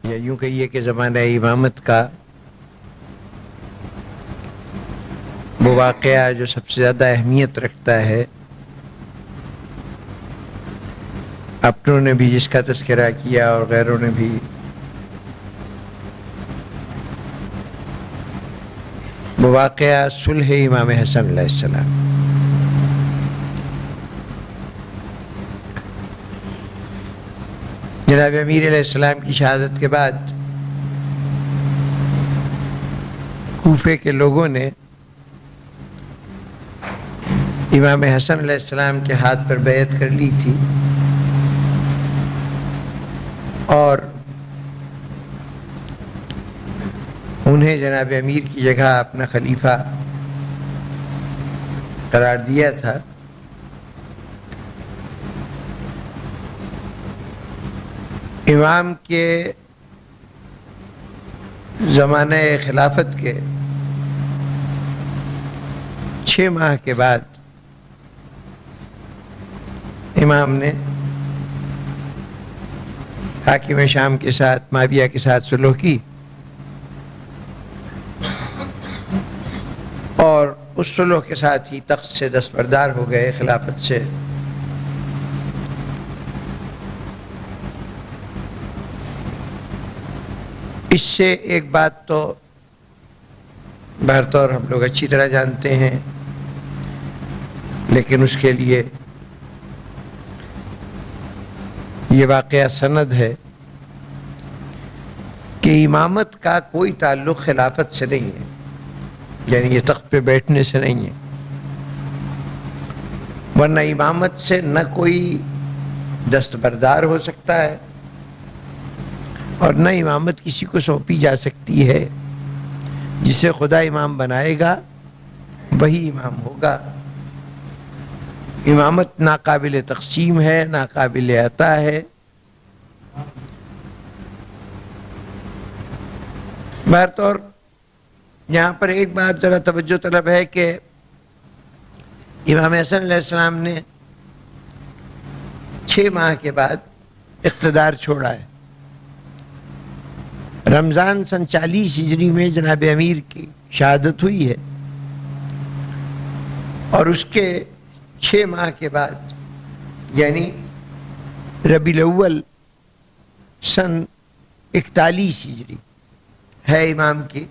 یا یوں کہیے کہ زمانہ امامت کا وہ واقعہ جو سب سے زیادہ اہمیت رکھتا ہے، اپنوں نے بھی جس کا تذکرہ کیا اور غیروں نے بھی، وہ واقعہ صلح امام حسن علیہ السلام۔ جناب امیر علیہ السلام کی شہادت کے بعد کوفے کے لوگوں نے امام حسن علیہ السلام کے ہاتھ پر بیعت کر لی تھی اور انہیں جناب امیر کی جگہ اپنا خلیفہ قرار دیا تھا۔ امام کے زمانہ خلافت کے 6 ماہ کے بعد امام نے حاکم شام کے ساتھ، معاویہ کے ساتھ صلح کی اور اس صلح کے ساتھ ہی تخت سے دستبردار ہو گئے، خلافت سے۔ اس سے ایک بات تو بہرطور ہم لوگ اچھی طرح جانتے ہیں، لیکن اس کے لیے یہ واقعہ سند ہے کہ امامت کا کوئی تعلق خلافت سے نہیں ہے، یعنی یہ تخت پہ بیٹھنے سے نہیں ہے، ورنہ امامت سے نہ کوئی دستبردار ہو سکتا ہے اور نہ امامت کسی کو سونپی جا سکتی ہے۔ جسے خدا امام بنائے گا وہی امام ہوگا۔ امامت ناقابل تقسیم ہے، ناقابل عطا ہے۔ بہرطور یہاں پر ایک بات ذرا توجہ طلب ہے کہ امام حسن علیہ السلام نے 6 ماہ کے بعد اقتدار چھوڑا ہے۔ رمضان سن 40 ہجری میں جناب امیر کی شہادت ہوئی ہے اور اس کے 6 ماہ کے بعد یعنی ربیع الاول سن 41 ہجری ہے امام کی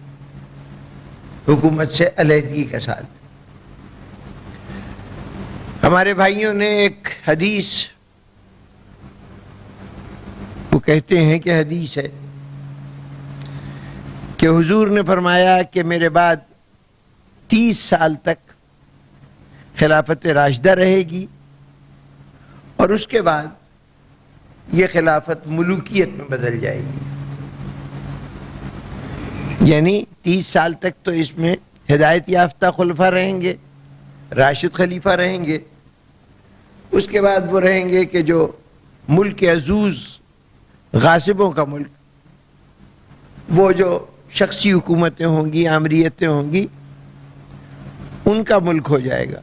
حکومت سے علیحدگی کا سال۔ ہمارے بھائیوں نے ایک حدیث، وہ کہتے ہیں کہ حدیث ہے کہ حضور نے فرمایا کہ میرے بعد 30 سال تک خلافت راشدہ رہے گی اور اس کے بعد یہ خلافت ملوکیت میں بدل جائے گی، یعنی 30 سال تک تو اس میں ہدایت یافتہ خلفاء رہیں گے، راشد خلیفہ رہیں گے، اس کے بعد وہ رہیں گے کہ جو ملک عزوز غاصبوں کا ملک، وہ جو شخصی حکومتیں ہوں گی، آمریتیں ہوں گی، ان کا ملک ہو جائے گا،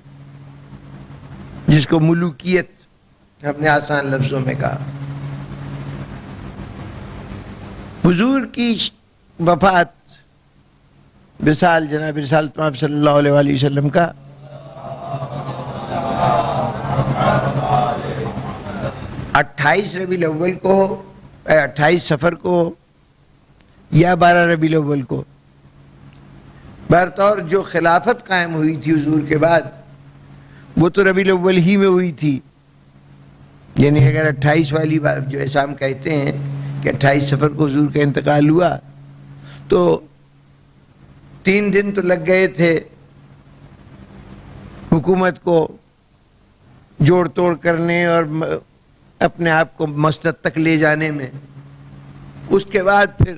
جس کو ملوکیت ہم نے آسان لفظوں میں کہا۔ حضور کی وفات، وصال جناب رسالت مآب صلی اللہ علیہ وآلہ وسلم کا 28 ربیع الاول کو، 28 صفر کو یا 12 ربیع الاول کو، بہرطور جو خلافت قائم ہوئی تھی حضور کے بعد وہ تو ربیع الاول ہی میں ہوئی تھی، یعنی اگر 28 والی بات جو ایسا ہم کہتے ہیں کہ 28 صفر کو حضور کا انتقال ہوا تو 3 دن تو لگ گئے تھے حکومت کو جوڑ توڑ کرنے اور اپنے آپ کو مسند تک لے جانے میں۔ اس کے بعد پھر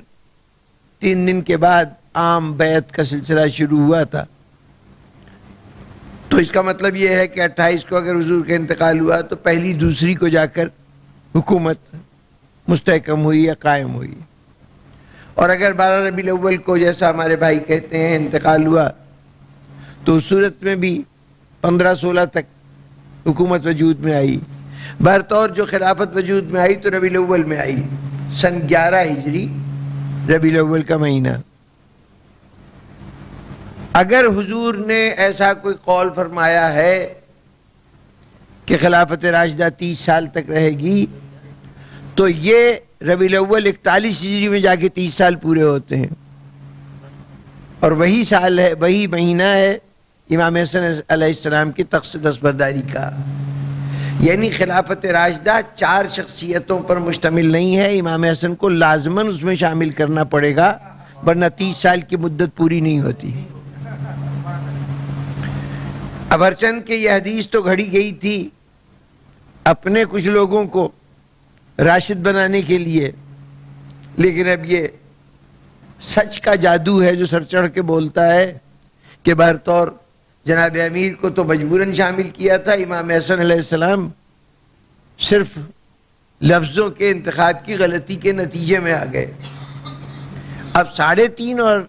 3 دن کے بعد عام بیعت کا سلسلہ شروع ہوا تھا۔ تو اس کا مطلب یہ ہے کہ 28 کو اگر حضور کا انتقال ہوا تو پہلی دوسری کو جا کر حکومت مستحکم ہوئی یا قائم ہوئی، اور اگر 12 ربیع الاول کو جیسا ہمارے بھائی کہتے ہیں انتقال ہوا تو اس صورت میں بھی 15-16 تک حکومت وجود میں آئی۔ بہرطور جو خلافت وجود میں آئی تو ربیع الاول میں آئی، سن 11 ہجری ربیع الاول کا مہینہ. اگر حضور نے ایسا کوئی قول فرمایا ہے کہ خلافت راشدہ 30 سال تک رہے گی تو یہ ربیع الاول 41 ہجری میں جا کے 30 سال پورے ہوتے ہیں، اور وہی سال ہے، وہی مہینہ ہے امام حسن علیہ السلام کی تخت دستبرداری کا. یعنی خلافت راشدہ 4 شخصیتوں پر مشتمل نہیں ہے، امام حسن کو لازماً اس میں شامل کرنا پڑے گا ورنہ 30 سال کی مدت پوری نہیں ہوتی. اب ہرچند کہ یہ حدیث تو گھڑی گئی تھی اپنے کچھ لوگوں کو راشد بنانے کے لیے، لیکن اب یہ سچ کا جادو ہے جو سر چڑھ کے بولتا ہے کہ بہرطور جناب امیر کو تو مجبوراً شامل کیا تھا، امام حسن علیہ السلام صرف لفظوں کے انتخاب کی غلطی کے نتیجے میں آ گئے. اب 3.5 اور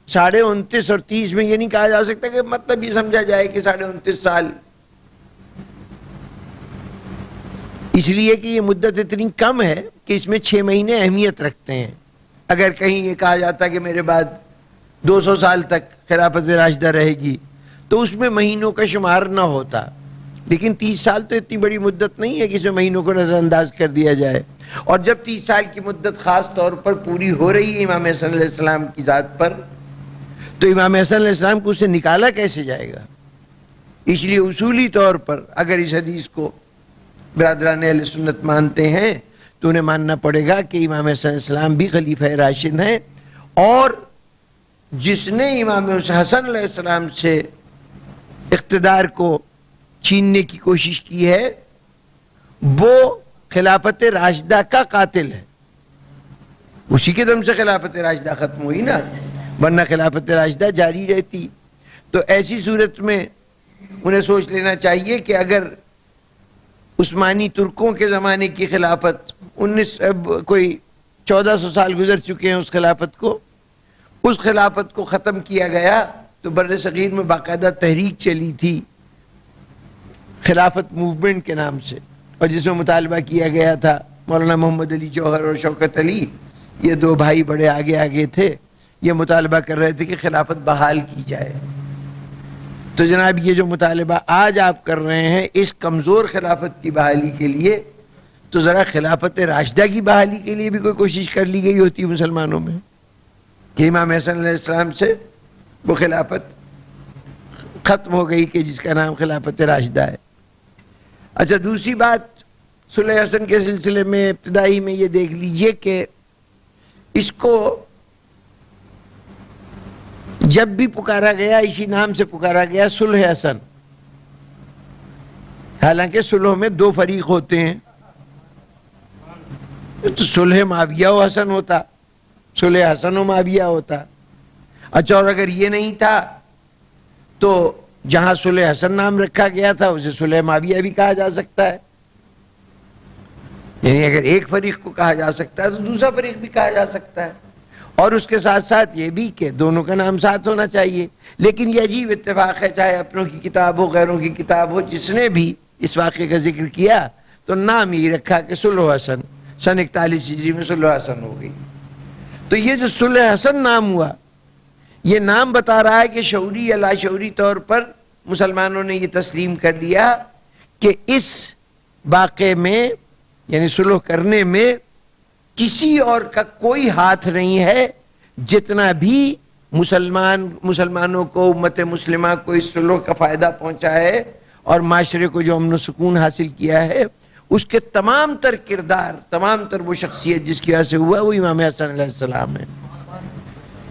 29.5 اور 30 میں یہ نہیں کہا جا سکتا کہ مطلب یہ سمجھا جائے کہ 29.5 سال، اس لیے کہ یہ مدت اتنی کم ہے کہ اس میں 6 مہینے اہمیت رکھتے ہیں. اگر کہیں یہ کہا جاتا کہ میرے بعد 200 سال تک خلافت راشدہ رہے گی تو اس میں مہینوں کا شمار نہ ہوتا، لیکن 30 سال تو اتنی بڑی مدت نہیں ہے کہ اس میں مہینوں کو نظر انداز کر دیا جائے. اور جب 30 سال کی مدت خاص طور پر پوری ہو رہی ہے امام حسن علیہ السلام کی ذات پر، تو امام حسن علیہ السلام کو اسے نکالا کیسے جائے گا؟ اس لیے اصولی طور پر اگر اس حدیث کو برادران اہل سنت مانتے ہیں تو انہیں ماننا پڑے گا کہ امام حسن علیہ السلام بھی خلیفہ راشد ہیں، اور جس نے امام حسن علیہ السلام سے اقتدار کو چھیننے کی کوشش کی ہے وہ خلافت راشدہ کا قاتل ہے. اسی کے دم سے خلافت راشدہ ختم ہوئی نا، ورنہ خلافت راشدہ جاری رہتی. تو ایسی صورت میں انہیں سوچ لینا چاہیے کہ اگر عثمانی ترکوں کے زمانے کی خلافت 1400 سال گزر چکے ہیں، اس خلافت کو ختم کیا گیا تو بر صغیر میں باقاعدہ تحریک چلی تھی خلافت موومنٹ کے نام سے، اور جس میں مطالبہ کیا گیا تھا. مولانا محمد علی جوہر اور شوکت علی، یہ 2 بھائی بڑے آگے تھے، یہ مطالبہ کر رہے تھے کہ خلافت بحال کی جائے. تو جناب یہ جو مطالبہ آج آپ کر رہے ہیں اس کمزور خلافت کی بحالی کے لیے، تو ذرا خلافت راشدہ کی بحالی کے لیے بھی کوئی کوشش کر لی گئی ہوتی مسلمانوں میں کہ امام حسن علیہ السلام سے وہ خلافت ختم ہو گئی کہ جس کا نام خلافت راشدہ ہے. اچھا، دوسری بات صلح حسن کے سلسلے میں ابتدائی میں یہ دیکھ لیجئے کہ اس کو جب بھی پکارا گیا اسی نام سے پکارا گیا، صلح حسن. حالانکہ صلح میں 2 فریق ہوتے ہیں، تو صلح معاویہ و حسن ہوتا، صلح حسن و معاویہ ہوتا. اچھا، اور اگر یہ نہیں تھا تو جہاں صلح حسن نام رکھا گیا تھا اسے صلح معاویہ بھی کہا جا سکتا ہے. یعنی اگر ایک فریق کو کہا جا سکتا ہے تو دوسرا فریق بھی کہا جا سکتا ہے. اور اس کے ساتھ ساتھ یہ بھی کہ دونوں کا نام ساتھ ہونا چاہیے. لیکن یہ عجیب اتفاق ہے، چاہے اپنوں کی کتاب ہو غیروں کی کتاب ہو، جس نے بھی اس واقعے کا ذکر کیا تو نام ہی رکھا کہ صلح حسن. سن 41 ہجری میں صلح حسن ہو گئی. تو یہ جو صلح حسن نام ہوا، یہ نام بتا رہا ہے کہ شعوری یا لاشعوری طور پر مسلمانوں نے یہ تسلیم کر لیا کہ اس واقعے میں یعنی صلح کرنے میں کسی اور کا کوئی ہاتھ نہیں ہے. جتنا بھی مسلمانوں کو، امت مسلمہ کو اس صلح کا فائدہ پہنچا ہے اور معاشرے کو جو امن و سکون حاصل کیا ہے، اس کے تمام تر کردار، تمام تر وہ شخصیت جس کی وجہ سے ہوا وہ امام حسن علیہ السلام ہے.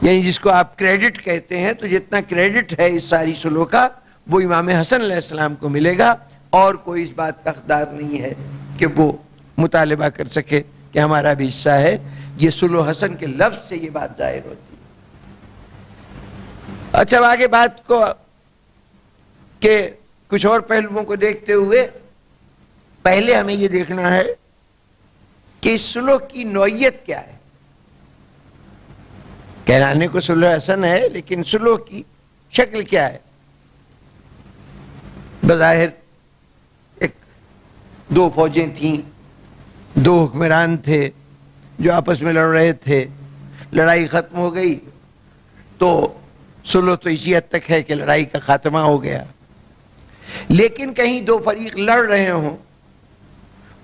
یعنی جس کو آپ کریڈٹ کہتے ہیں، تو جتنا کریڈٹ ہے اس ساری صلح کا وہ امام حسن علیہ السلام کو ملے گا، اور کوئی اس بات کا حقدار نہیں ہے کہ وہ مطالبہ کر سکے کہ ہمارا بھی حصہ ہے. یہ صلح حسن کے لفظ سے یہ بات ظاہر ہوتی ہے. اچھا، اب آگے بات کو کہ کچھ اور پہلوؤں کو دیکھتے ہوئے پہلے ہمیں یہ دیکھنا ہے کہ اس صلح کی نوعیت کیا ہے. کہلانے کو صلح حسن ہے لیکن صلح کی شکل کیا ہے؟ بظاہر 2 فوجیں تھیں، 2 حکمران تھے جو آپس میں لڑ رہے تھے. لڑائی ختم ہو گئی تو صلح تو اسی حد تک ہے کہ لڑائی کا خاتمہ ہو گیا. لیکن کہیں دو فریق لڑ رہے ہوں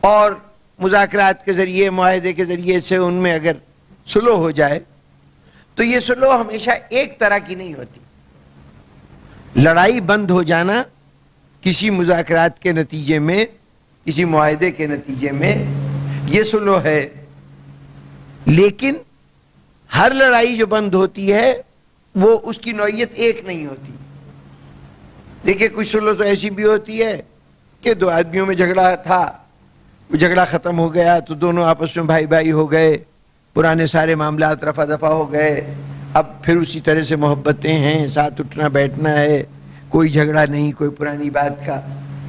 اور مذاکرات کے ذریعے معاہدے کے ذریعے سے ان میں اگر صلح ہو جائے تو یہ صلح ہمیشہ ایک طرح کی نہیں ہوتی. لڑائی بند ہو جانا کسی مذاکرات کے نتیجے میں، کسی معاہدے کے نتیجے میں، یہ صلح ہے. لیکن ہر لڑائی جو بند ہوتی ہے وہ اس کی نوعیت ایک نہیں ہوتی. دیکھیں کچھ صلح تو ایسی بھی ہوتی ہے کہ دو آدمیوں میں جھگڑا تھا، وہ جھگڑا ختم ہو گیا تو دونوں آپس میں بھائی بھائی ہو گئے، پرانے سارے معاملات رفع دفع ہو گئے، اب پھر اسی طرح سے محبتیں ہیں، ساتھ اٹھنا بیٹھنا ہے، کوئی جھگڑا نہیں، کوئی پرانی بات کا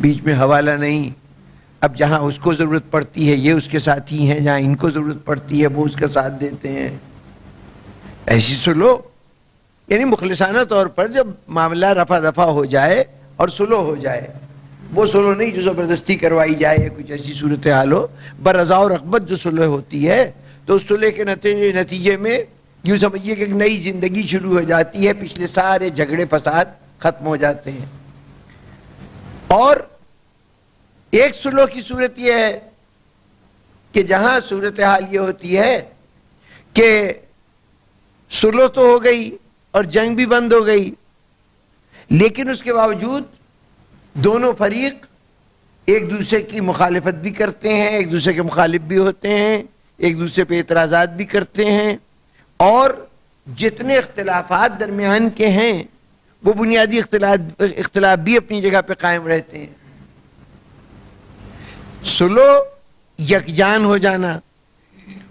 بیچ میں حوالہ نہیں. اب جہاں اس کو ضرورت پڑتی ہے یہ اس کے ساتھی ہیں، جہاں ان کو ضرورت پڑتی ہے وہ اس کا ساتھ دیتے ہیں. ایسی صلح یعنی مخلصانہ طور پر جب معاملہ رفع دفع ہو جائے اور صلح ہو جائے، وہ صلح نہیں جو زبردستی کروائی جائے یا کچھ ایسی صورتحال ہو. برضا و رغبت جو صلح ہوتی ہے تو اس صلح کے نتیجے میں یوں سمجھیے کہ ایک نئی زندگی شروع ہو جاتی ہے، پچھلے سارے جھگڑے فساد ختم ہو جاتے ہیں. اور ایک صلح کی صورت یہ ہے کہ جہاں صورتحال یہ ہوتی ہے کہ صلح تو ہو گئی اور جنگ بھی بند ہو گئی، لیکن اس کے باوجود دونوں فریق ایک دوسرے کی مخالفت بھی کرتے ہیں، ایک دوسرے کے مخالف بھی ہوتے ہیں، ایک دوسرے پہ اعتراضات بھی کرتے ہیں، اور جتنے اختلافات درمیان کے ہیں وہ بنیادی اختلاف بھی اپنی جگہ پہ قائم رہتے ہیں. صلح یکجان ہو جانا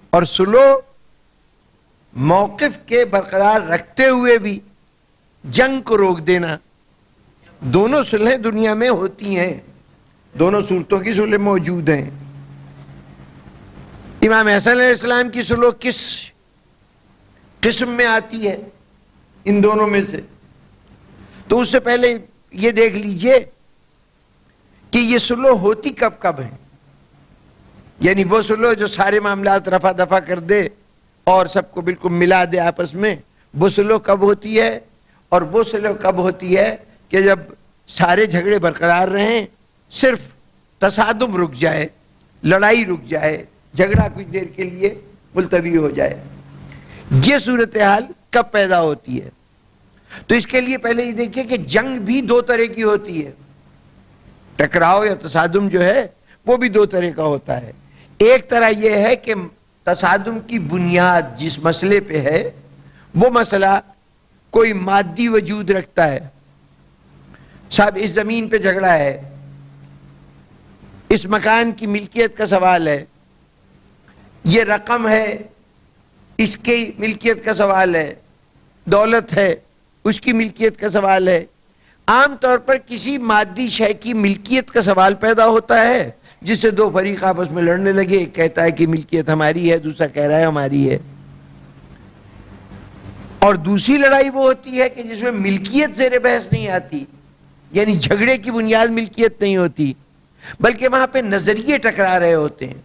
اور صلح موقف کے برقرار رکھتے ہوئے بھی جنگ کو روک دینا، دونوں صلحیں دنیا میں ہوتی ہیں، دونوں صورتوں کی صلح موجود ہیں. امام حسن علیہ السلام کی صلح کس قسم میں آتی ہے ان دونوں میں سے؟ تو اس سے پہلے یہ دیکھ لیجئے کہ یہ صلح ہوتی کب کب ہے. یعنی وہ صلح جو سارے معاملات رفع دفع کر دے اور سب کو بالکل ملا دے آپس میں، وہ صلح کب ہوتی ہے؟ اور وہ صلح کب ہوتی ہے کہ جب سارے جھگڑے برقرار رہیں، صرف تصادم رک جائے، لڑائی رک جائے، جھگڑا کچھ دیر کے لیے ملتوی ہو جائے. یہ صورتحال کب پیدا ہوتی ہے؟ تو اس کے لیے پہلے یہ دیکھیے کہ جنگ بھی دو طرح کی ہوتی ہے. ٹکراؤ یا تصادم جو ہے وہ بھی دو طرح کا ہوتا ہے. ایک طرح یہ ہے کہ تصادم کی بنیاد جس مسئلے پہ ہے وہ مسئلہ کوئی مادی وجود رکھتا ہے. صاحب اس زمین پہ جھگڑا ہے، اس مکان کی ملکیت کا سوال ہے، یہ رقم ہے اس کی ملکیت کا سوال ہے، دولت ہے اس کی ملکیت کا سوال ہے. عام طور پر کسی مادی شے کی ملکیت کا سوال پیدا ہوتا ہے جس سے دو فریق آپس میں لڑنے لگے. ایک کہتا ہے کہ ملکیت ہماری ہے، دوسرا کہہ رہا ہے ہماری ہے. اور دوسری لڑائی وہ ہوتی ہے کہ جس میں ملکیت زیر بحث نہیں آتی، یعنی جھگڑے کی بنیاد ملکیت نہیں ہوتی، بلکہ وہاں پہ نظریے ٹکرا رہے ہوتے ہیں.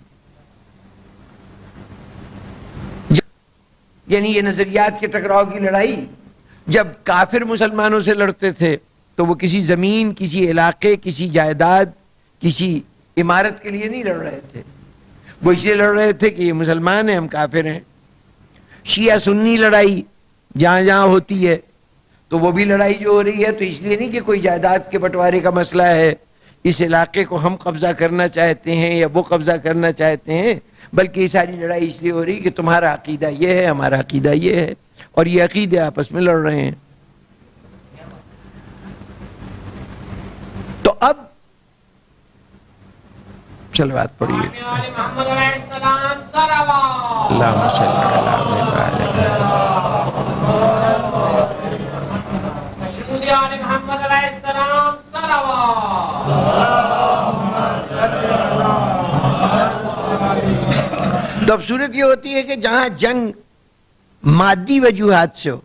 یعنی یہ نظریات کے ٹکراؤ کی لڑائی جب کافر مسلمانوں سے لڑتے تھے تو وہ کسی زمین، کسی علاقے، کسی جائیداد، کسی عمارت کے لیے نہیں لڑ رہے تھے، وہ اس لیے لڑ رہے تھے کہ یہ مسلمان ہیں، ہم کافر ہیں. شیعہ سنی لڑائی جہاں جہاں ہوتی ہے تو وہ بھی لڑائی جو ہو رہی ہے تو اس لیے نہیں کہ کوئی جائیداد کے بٹوارے کا مسئلہ ہے، اس علاقے کو ہم قبضہ کرنا چاہتے ہیں یا وہ قبضہ کرنا چاہتے ہیں، بلکہ یہ ساری لڑائی اس لیے ہو رہی ہے کہ تمہارا عقیدہ یہ ہے، ہمارا عقیدہ یہ ہے، اور یہ عقیدے آپس میں لڑ رہے ہیں. تو اب صلوات پڑھیے. اللہم صلی علی محمد. تو اب صورت یہ ہوتی ہے کہ جہاں جنگ مادی وجوہات سے ہو،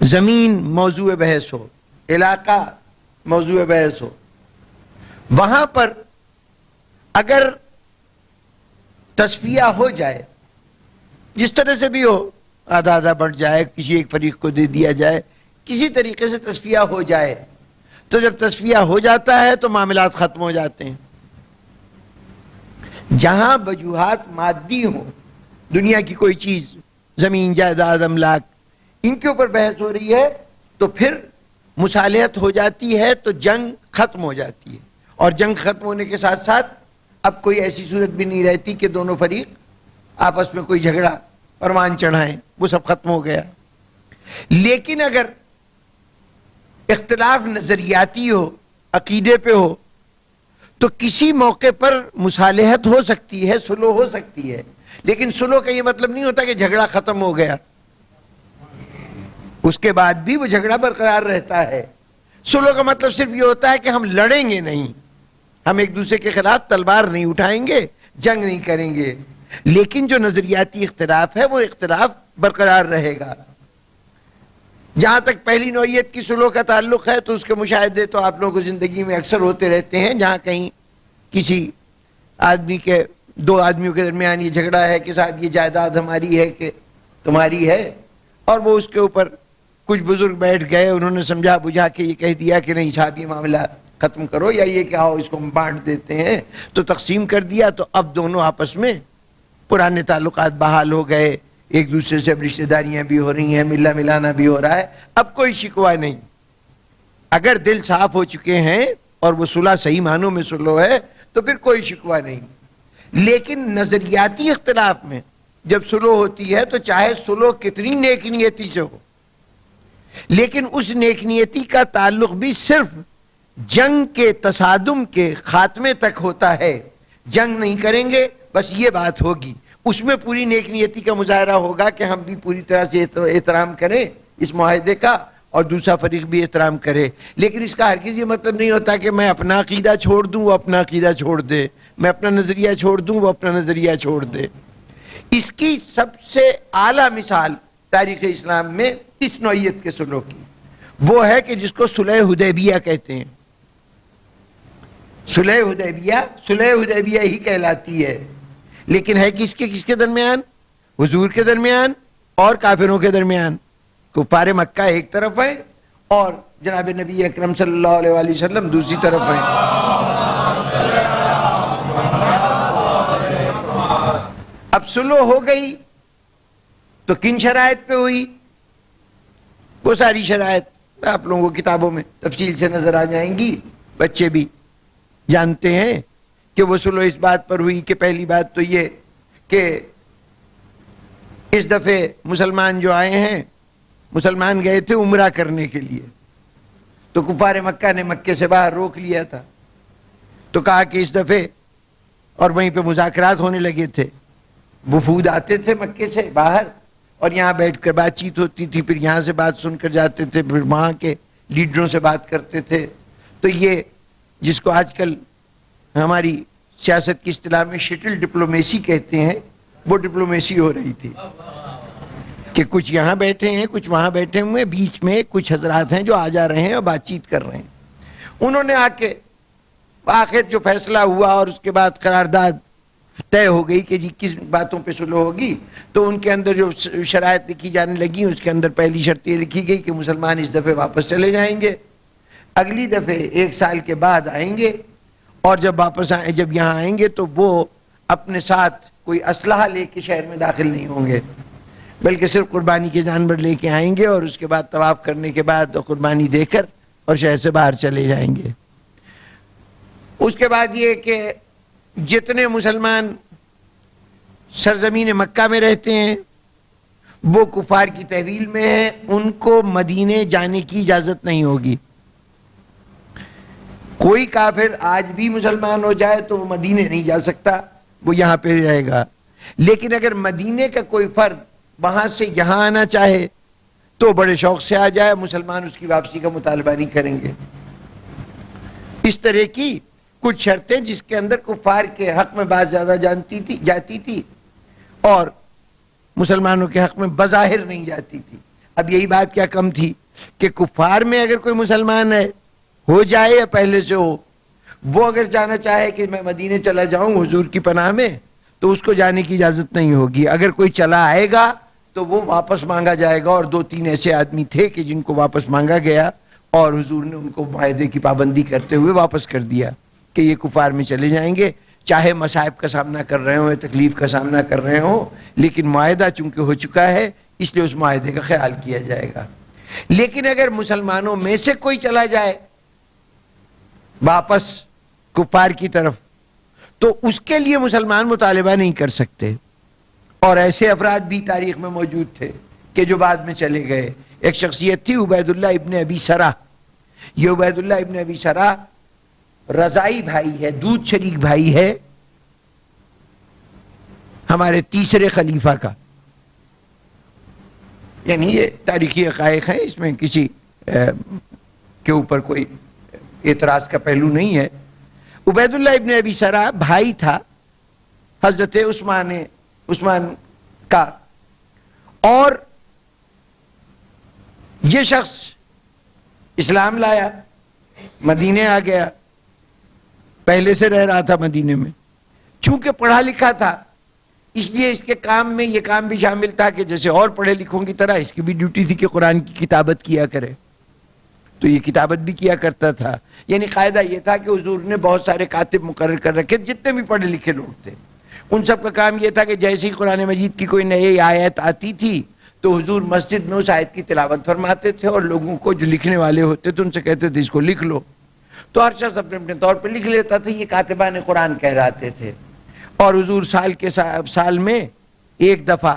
زمین موضوع بحث ہو، علاقہ موضوع بحث ہو، وہاں پر اگر تصفیہ ہو جائے جس طرح سے بھی ہو، آدھا آدھا بٹ جائے، کسی ایک فریق کو دے دیا جائے، کسی طریقے سے تصفیہ ہو جائے. تو جب تصفیہ ہو جاتا ہے تو معاملات ختم ہو جاتے ہیں. جہاں وجوہات مادی ہوں، دنیا کی کوئی چیز، زمین، جائیداد، املاک، ان کے اوپر بحث ہو رہی ہے تو پھر مصالحت ہو جاتی ہے، تو جنگ ختم ہو جاتی ہے. اور جنگ ختم ہونے کے ساتھ ساتھ اب کوئی ایسی صورت بھی نہیں رہتی کہ دونوں فریق آپس میں کوئی جھگڑا پروان چڑھائیں، وہ سب ختم ہو گیا. لیکن اگر اختلاف نظریاتی ہو، عقیدے پہ ہو، تو کسی موقع پر مصالحت ہو سکتی ہے، صلح ہو سکتی ہے. لیکن صلح کا یہ مطلب نہیں ہوتا کہ جھگڑا ختم ہو گیا، اس کے بعد بھی وہ جھگڑا برقرار رہتا ہے. صلح کا مطلب صرف یہ ہوتا ہے کہ ہم لڑیں گے نہیں، ہم ایک دوسرے کے خلاف تلوار نہیں اٹھائیں گے، جنگ نہیں کریں گے. لیکن جو نظریاتی اختلاف ہے وہ اختلاف برقرار رہے گا. جہاں تک پہلی نوعیت کی صلح کا تعلق ہے تو اس کے مشاہدے تو آپ لوگوں کو زندگی میں اکثر ہوتے رہتے ہیں، جہاں کہیں کسی آدمی کے، دو آدمیوں کے درمیان یہ جھگڑا ہے کہ صاحب یہ جائیداد ہماری ہے کہ تمہاری ہے، اور وہ اس کے اوپر کچھ بزرگ بیٹھ گئے، انہوں نے سمجھا بجھا کے یہ کہہ دیا کہ نہیں صاحب یہ معاملہ ختم کرو، یا یہ کہ آؤ اس کو ہم بانٹ دیتے ہیں، تو تقسیم کر دیا. تو اب دونوں آپس میں پرانے تعلقات بحال ہو گئے، ایک دوسرے سے اب رشتہ داریاں بھی ہو رہی ہیں، ملنا ملانا بھی ہو رہا ہے، اب کوئی شکوہ نہیں. اگر دل صاف ہو چکے ہیں اور وہ صلح صحیح معنوں میں صلح ہے تو پھر کوئی شکوہ نہیں. لیکن نظریاتی اختلاف میں جب صلح ہوتی ہے تو چاہے صلح کتنی نیک نیتی سے ہو، لیکن اس نیک نیتی کا تعلق بھی صرف جنگ کے تصادم کے خاتمے تک ہوتا ہے. جنگ نہیں کریں گے، بس یہ بات ہوگی، اس میں پوری نیک نیتی کا مظاہرہ ہوگا کہ ہم بھی پوری طرح سے احترام کریں اس معاہدے کا اور دوسرا فریق بھی احترام کرے. لیکن اس کا ہرگز یہ مطلب نہیں ہوتا کہ میں اپنا عقیدہ چھوڑ دوں وہ اپنا عقیدہ چھوڑ دے، میں اپنا نظریہ چھوڑ دوں وہ اپنا نظریہ چھوڑ دے. اس کی سب سے اعلیٰ مثال تاریخ اسلام میں اس نوعیت کے صلح کی وہ ہے کہ جس کو صلح حدیبیہ کہتے ہیں. صلح حدیبیہ ہی کہلاتی ہے، لیکن ہے کس کے درمیان؟ حضور کے درمیان اور کافروں کے درمیان. کفار مکہ ایک طرف ہے اور جناب نبی اکرم صلی اللہ علیہ وآلہ وسلم دوسری طرف ہے. اب صلح ہو گئی تو کن شرائط پہ ہوئی؟ وہ ساری شرائط آپ لوگوں کو کتابوں میں تفصیل سے نظر آ جائیں گی، بچے بھی جانتے ہیں کہ وہ صلح اس بات پر ہوئی کہ پہلی بات تو یہ کہ اس دفعہ مسلمان جو آئے ہیں، مسلمان گئے تھے عمرہ کرنے کے لیے، تو کفار مکہ نے مکے سے باہر روک لیا تھا. تو کہا کہ اس دفعہ، اور وہیں پہ مذاکرات ہونے لگے تھے، وفود آتے تھے مکے سے باہر اور یہاں بیٹھ کر بات چیت ہوتی تھی، پھر یہاں سے بات سن کر جاتے تھے، پھر وہاں کے لیڈروں سے بات کرتے تھے. تو یہ جس کو آج کل ہماری سیاست کی اصطلاح میں شٹل ڈپلومیسی کہتے ہیں، وہ ڈپلومیسی ہو رہی تھی کہ کچھ یہاں بیٹھے ہیں، کچھ وہاں بیٹھے ہوئے، بیچ میں کچھ حضرات ہیں جو آ جا رہے ہیں اور بات چیت کر رہے ہیں. انہوں نے آ کے آخر جو فیصلہ ہوا اور اس کے بعد قرارداد طے ہو گئی کہ جی کس باتوں پہ صلح ہوگی، تو ان کے اندر جو شرائط لکھی جانے لگی اس کے اندر پہلی شرط یہ لکھی گئی کہ مسلمان اس دفعہ واپس چلے جائیں گے، اگلی دفعہ 1 سال کے بعد آئیں گے، اور جب واپس آئیں، جب یہاں آئیں گے تو وہ اپنے ساتھ کوئی اسلحہ لے کے شہر میں داخل نہیں ہوں گے، بلکہ صرف قربانی کے جانور لے کے آئیں گے، اور اس کے بعد طواف کرنے کے بعد قربانی دے کر اور شہر سے باہر چلے جائیں گے. اس کے بعد یہ کہ جتنے مسلمان سرزمین مکہ میں رہتے ہیں وہ کفار کی تحویل میں ہیں، ان کو مدینے جانے کی اجازت نہیں ہوگی. کوئی کافر آج بھی مسلمان ہو جائے تو وہ مدینے نہیں جا سکتا، وہ یہاں پہ رہے گا. لیکن اگر مدینے کا کوئی فرد وہاں سے یہاں آنا چاہے تو بڑے شوق سے آ جائے، مسلمان اس کی واپسی کا مطالبہ نہیں کریں گے. اس طرح کی کچھ شرطیں جس کے اندر کفار کے حق میں بات زیادہ جاتی تھی اور مسلمانوں کے حق میں بظاہر نہیں جاتی تھی. اب یہی بات کیا کم تھی کہ کفار میں اگر کوئی مسلمان ہے، ہو جائے یا پہلے سے ہو، وہ اگر جانا چاہے کہ میں مدینے چلا جاؤں حضور کی پناہ میں، تو اس کو جانے کی اجازت نہیں ہوگی. اگر کوئی چلا آئے گا تو وہ واپس مانگا جائے گا. اور 2-3 ایسے آدمی تھے کہ جن کو واپس مانگا گیا اور حضور نے ان کو معاہدے کی پابندی کرتے ہوئے واپس کر دیا کہ یہ کفار میں چلے جائیں گے, چاہے مصائب کا سامنا کر رہے ہوں, تکلیف کا سامنا کر رہے ہوں, لیکن معاہدہ چونکہ ہو چکا ہے اس لیے اس معاہدے کا خیال کیا جائے گا. لیکن اگر مسلمانوں میں سے کوئی چلا جائے واپس کفار کی طرف تو اس کے لیے مسلمان مطالبہ نہیں کر سکتے. اور ایسے افراد بھی تاریخ میں موجود تھے کہ جو بعد میں چلے گئے. ایک شخصیت تھی عبید اللہ ابن ابی سرح. یہ عبید اللہ ابن ابی سرح رضائی بھائی ہے, دودھ شریک بھائی ہے ہمارے تیسرے خلیفہ کا. یعنی یہ تاریخی حقائق ہیں, اس میں کسی کے اوپر کوئی اعتراض کا پہلو نہیں ہے. عبید اللہ ابن ابی سرح بھائی تھا حضرت عثمان کا, اور یہ شخص اسلام لایا, مدینے آ گیا, پہلے سے رہ رہا تھا مدینے میں. چونکہ پڑھا لکھا تھا اس لیے اس کے کام میں یہ کام بھی شامل تھا کہ جیسے اور پڑھے لکھوں کی طرح اس کی بھی ڈیوٹی تھی کہ قرآن کی کتابت کیا کرے. تو یہ کتابت بھی کیا کرتا تھا. یعنی قاعدہ یہ تھا کہ حضور نے بہت سارے کاتب مقرر کر رکھے, جتنے بھی پڑھے لکھے لوگ تھے ان سب کا کام یہ تھا کہ جیسے ہی قرآن مجید کی کوئی نئی آیت آتی تھی تو حضور مسجد میں اس آیت کی تلاوت فرماتے تھے, اور لوگوں کو جو لکھنے والے ہوتے تھے ان سے کہتے تھے اس کو لکھ لو. تو ہر شخص اپنے اپنے طور پہ لکھ لیتا تھا. یہ کاتبان قرآن کہلاتے تھے. اور حضور سال میں ایک دفعہ,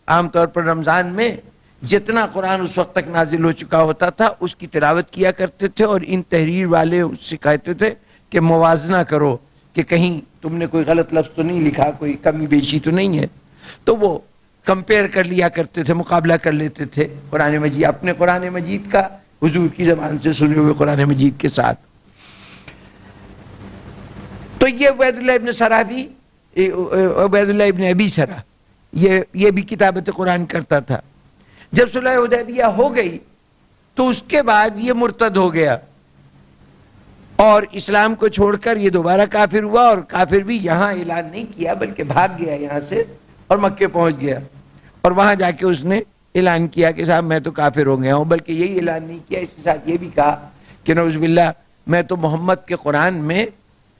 عام طور پر رمضان میں, جتنا قرآن اس وقت تک نازل ہو چکا ہوتا تھا اس کی تلاوت کیا کرتے تھے. اور ان تحریر والے سے کہتے تھے کہ موازنہ کرو کہ کہیں تم نے کوئی غلط لفظ تو نہیں لکھا, کوئی کمی بیشی تو نہیں ہے. تو وہ کمپیئر کر لیا کرتے تھے, مقابلہ کر لیتے تھے قرآن مجید, اپنے قرآن مجید کا حضور کی زبان سے سنے ہوئے قرآن مجید کے ساتھ. تو یہ عبید اللہ ابن سرح بھی, عبید اللہ ابن ابی سرح, یہ بھی کتابت قرآن کرتا تھا. جب صلح حدیبیہ ہو گئی تو اس کے بعد یہ مرتد ہو گیا اور اسلام کو چھوڑ کر یہ دوبارہ کافر ہوا. اور کافر بھی یہاں اعلان نہیں کیا بلکہ بھاگ گیا یہاں سے اور مکے پہنچ گیا, اور وہاں جا کے اس نے اعلان کیا کہ صاحب میں تو کافر ہو گیا ہوں. بلکہ یہی اعلان نہیں کیا, اس کے ساتھ یہ بھی کہا کہ نعوذ باللہ میں تو محمد کے قرآن میں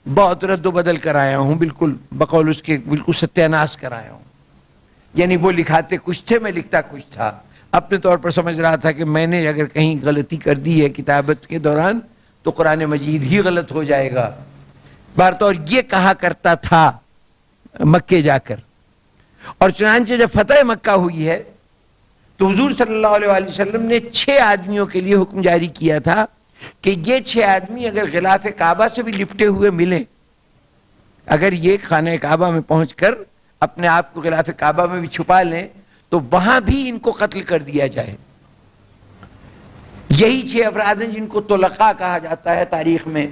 بہت رد و بدل کرایا ہوں, بالکل بقول اس کے بالکل ستیہ ناش کرایا ہوں. یعنی وہ لکھاتے کچھ تھے, میں لکھتا کچھ تھا. اپنے طور پر سمجھ رہا تھا کہ میں نے اگر کہیں غلطی کر دی ہے کتابت کے دوران تو قرآن مجید ہی غلط ہو جائے گا. بہرطور یہ کہا کرتا تھا مکے جا کر. اور چنانچہ جب فتح مکہ ہوئی ہے تو حضور صلی اللہ علیہ وآلہ وسلم نے 6 آدمیوں کے لیے حکم جاری کیا تھا کہ یہ 6 آدمی اگر غلاف کعبہ سے بھی لپٹے ہوئے ملیں, اگر یہ خانہ کعبہ میں پہنچ کر اپنے آپ کو غلاف کعبہ میں بھی چھپا لیں تو وہاں بھی ان کو قتل کر دیا جائے. یہی 6 افراد ہیں جن کو طلقاء کہا جاتا ہے تاریخ میں,